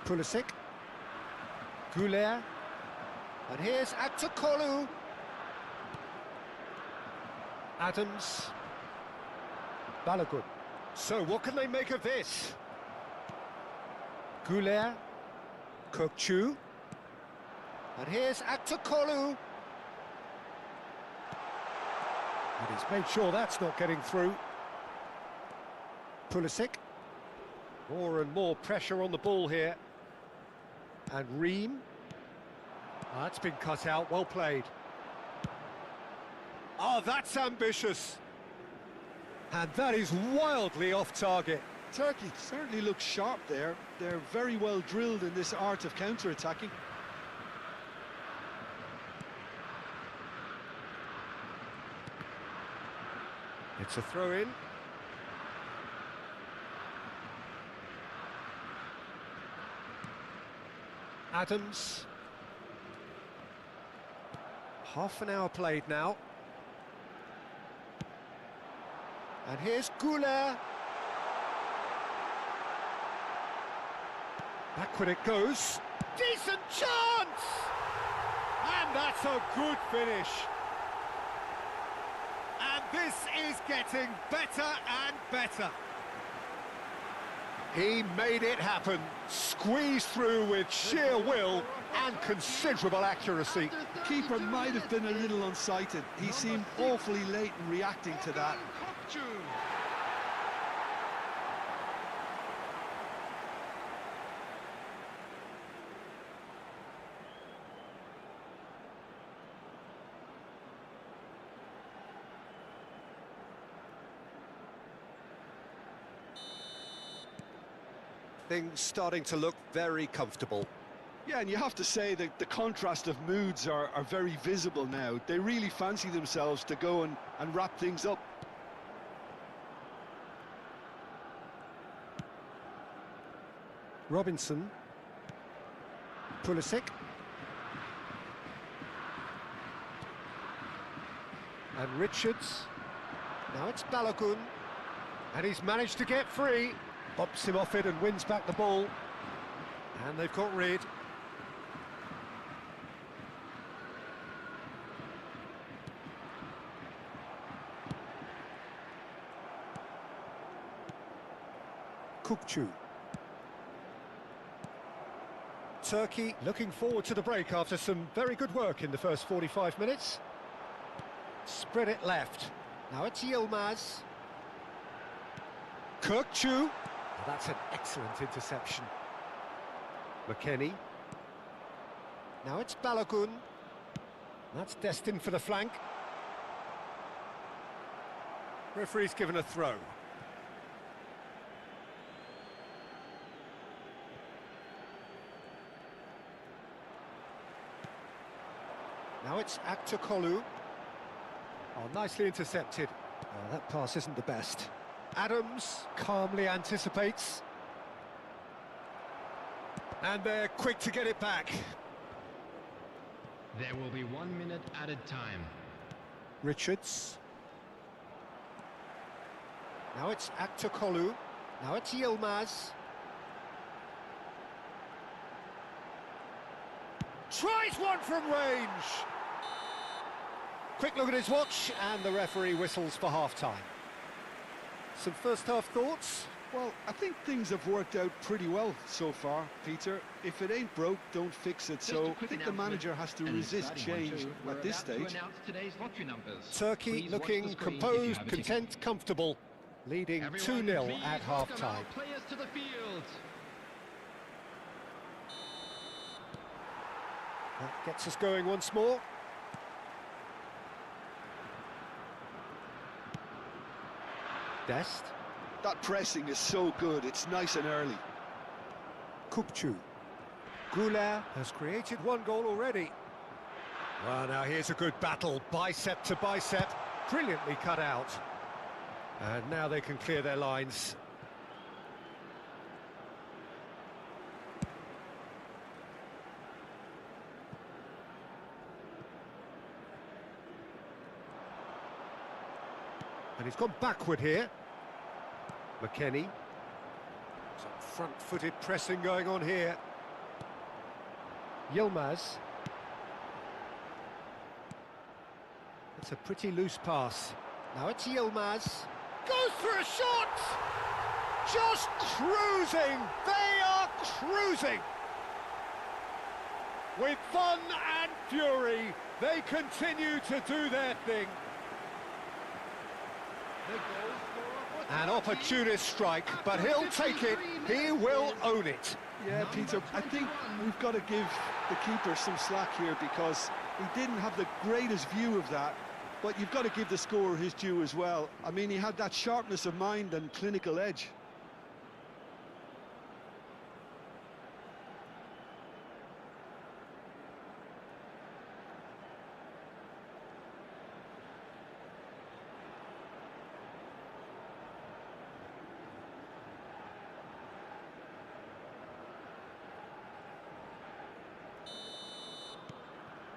Pulisic. Güler. And here's Aktürkoğlu. Adams. Balogun. So, what can they make of this? Güler. Kökçü. And here's Aktürkoğlu. And he's made sure that's not getting through. Pulisic. More and more pressure on the ball here. And Ream. That's been cut out, well played. Oh, that's ambitious. And that is wildly off target. Turkey certainly looks sharp there. They're very well drilled in this art of counter-attacking. It's a throw-in. Adams. Half an hour played now. And here's Güler. Backward it goes. Decent chance! And that's a good finish. And this is getting better and better. He made it happen, squeezed through with sheer will and considerable accuracy. Keeper might have been a little unsighted. He seemed awfully late in reacting to that. Things starting to look very comfortable. Yeah, and you have to say that the contrast of moods are very visible now. They really fancy themselves to go and wrap things up. Robinson. Pulisic. And Richards. Now it's Balogun. And he's managed to get free. Bops him off it and wins back the ball. And they've got rid. Kukçu. Turkey looking forward to the break after some very good work in the first 45 minutes. Spread it left. Now it's Yilmaz. Kukçu. That's an excellent interception. McKennie. Now it's Balogun. That's destined for the flank. Referee's given a throw. Now it's Aktokolu. Oh, nicely intercepted. Oh, that pass isn't the best. Adams calmly anticipates. And they're quick to get it back. There will be 1 minute added time. Richards. Now it's Aktokolu. Now it's Yilmaz. Tries one from range. Quick look at his watch, and the referee whistles for half-time. Some first-half thoughts? Well, I think things have worked out pretty well so far, Peter. If it ain't broke, don't fix it. So I think the manager has to resist change at this stage. Turkey looking composed, content, comfortable, leading 2-0 at half-time. Players to the field. That gets us going once more. Dest. That pressing is so good, it's nice and early. Kukçu. Goulart has created one goal already. Well, now here's a good battle, bicep to bicep, brilliantly cut out. And now they can clear their lines. And he's gone backward here. McKennie. Some front-footed pressing going on here. Yilmaz. It's a pretty loose pass. Now it's Yilmaz. Goes for a shot! Just cruising! They are cruising! With fun and fury, they continue to do their thing. An opportunist strike, but he'll take it. He will own it. Yeah, Peter, I think we've got to give the keeper some slack here because he didn't have the greatest view of that, but you've got to give the scorer his due as well. I mean, he had that sharpness of mind and clinical edge.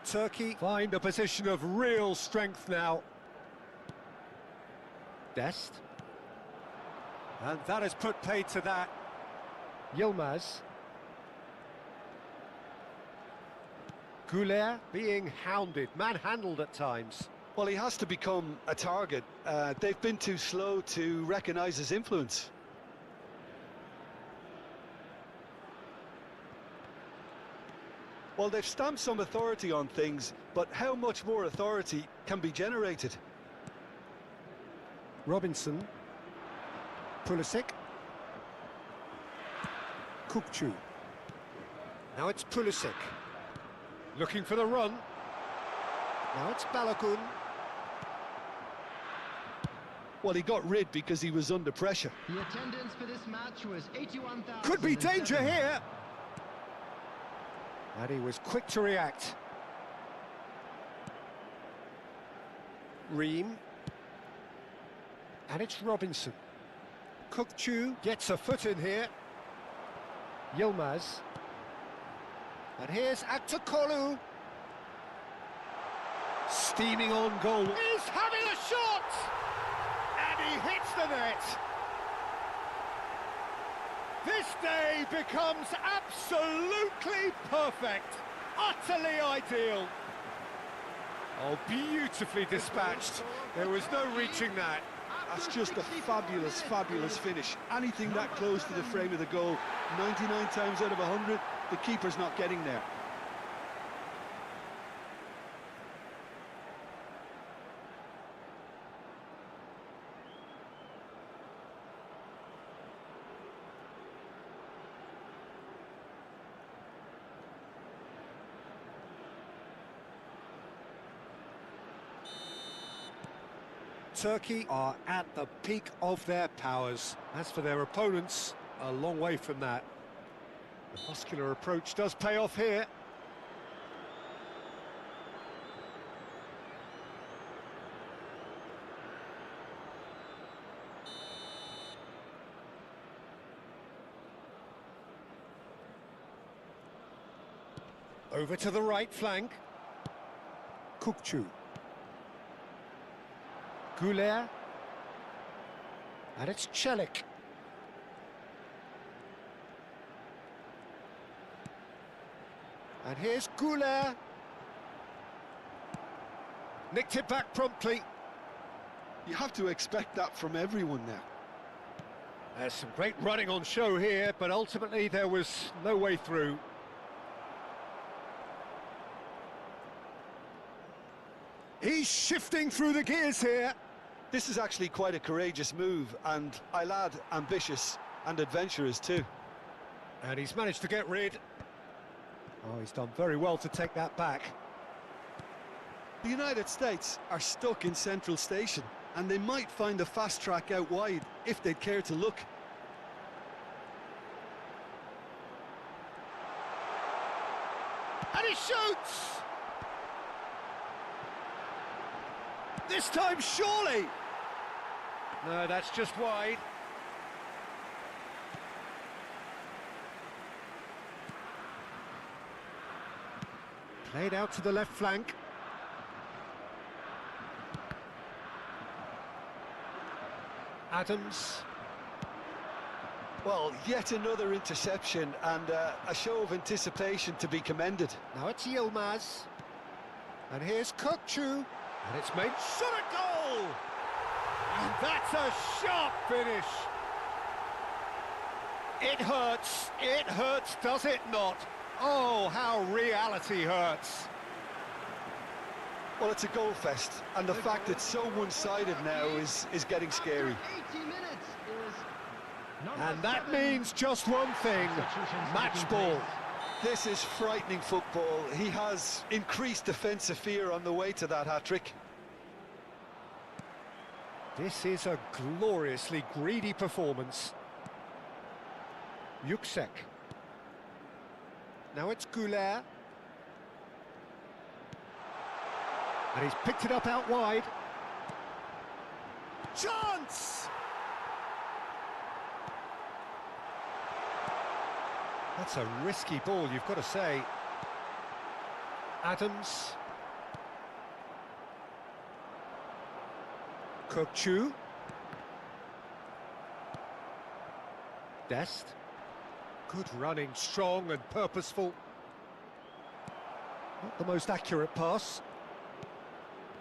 Turkey find a position of real strength now. Dest. And that has put paid to that. Yilmaz. Goulet being hounded, manhandled at times. Well, he has to become a target. They've been too slow to recognise his influence. Well, they've stamped some authority on things, but how much more authority can be generated? Robinson. Pulisic. Kukçu. Now it's Pulisic. Looking for the run. Now it's Balogun. Well, he got rid because he was under pressure. The attendance for this match was 81,000. Could be danger here. And he was quick to react. Ream. And it's Robinson. Kukçu gets a foot in here. Yilmaz. And here's Aktokolu. Steaming on goal. He's having a shot! And he hits the net. This day becomes absolutely perfect. Utterly ideal. Oh, beautifully dispatched. There was no reaching that. That's just a fabulous, fabulous finish. Anything that close to the frame of the goal, 99 times out of 100, the keeper's not getting there. Turkey are at the peak of their powers. As for their opponents, a long way from that. The muscular approach does pay off here. Over to the right flank. Kukçu. Goulet. And it's Celik. And here's Goulet. Nicked it back promptly. You have to expect that from everyone now. There's some great running on show here, but ultimately there was no way through. He's shifting through the gears here. This is actually quite a courageous move, and I'll add ambitious and adventurous too. And he's managed to get rid. Oh, he's done very well to take that back. The United States are stuck in Central Station, and they might find a fast track out wide if they'd care to look. And he shoots! This time, surely! No, that's just wide. Played out to the left flank. Adams. Well, yet another interception and a show of anticipation to be commended. Now it's Yilmaz. And here's Kukçu. And it's made shot at goal! And that's a sharp finish. It hurts, does it not? Oh, how reality hurts. Well, it's a goal fest, and the fact it's so one-sided now is getting scary. 80 minutes is And that means just one thing, match ball. This is frightening football. He has increased defensive fear on the way to that hat-trick. This is a gloriously greedy performance. Yüksek. Now it's Goulet. And he's picked it up out wide. Chance! That's a risky ball, you've got to say. Adams. Kukçu. Dest. Good running, strong and purposeful. Not the most accurate pass.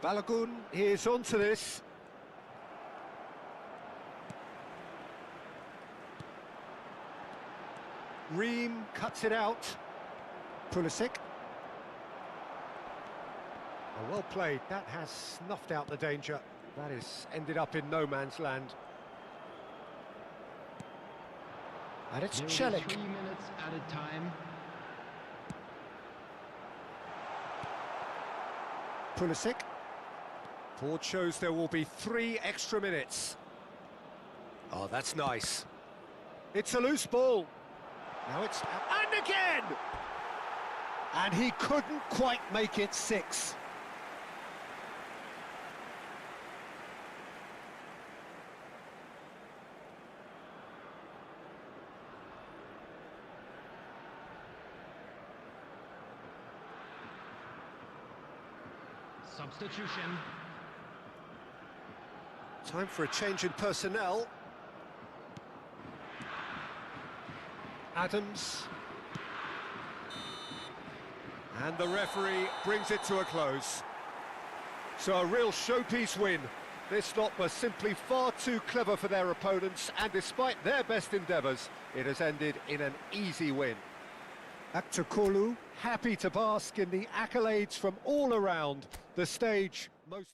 Balogun is onto this. Ream cuts it out. Pulisic. Oh, well played. That has snuffed out the danger. That has ended up in no man's land. And it's Celik. 3 minutes added time. Pulisic. Board shows there will be 3 extra minutes. Oh, that's nice. It's a loose ball. Now it's... and again! And he couldn't quite make it 6. Substitution. Time for a change in personnel. Adams. And the referee brings it to a close. So a real showpiece win. This lot was simply far too clever for their opponents, and despite their best endeavours, it has ended in an easy win. Aktokolu happy to bask in the accolades from all around the stage. Most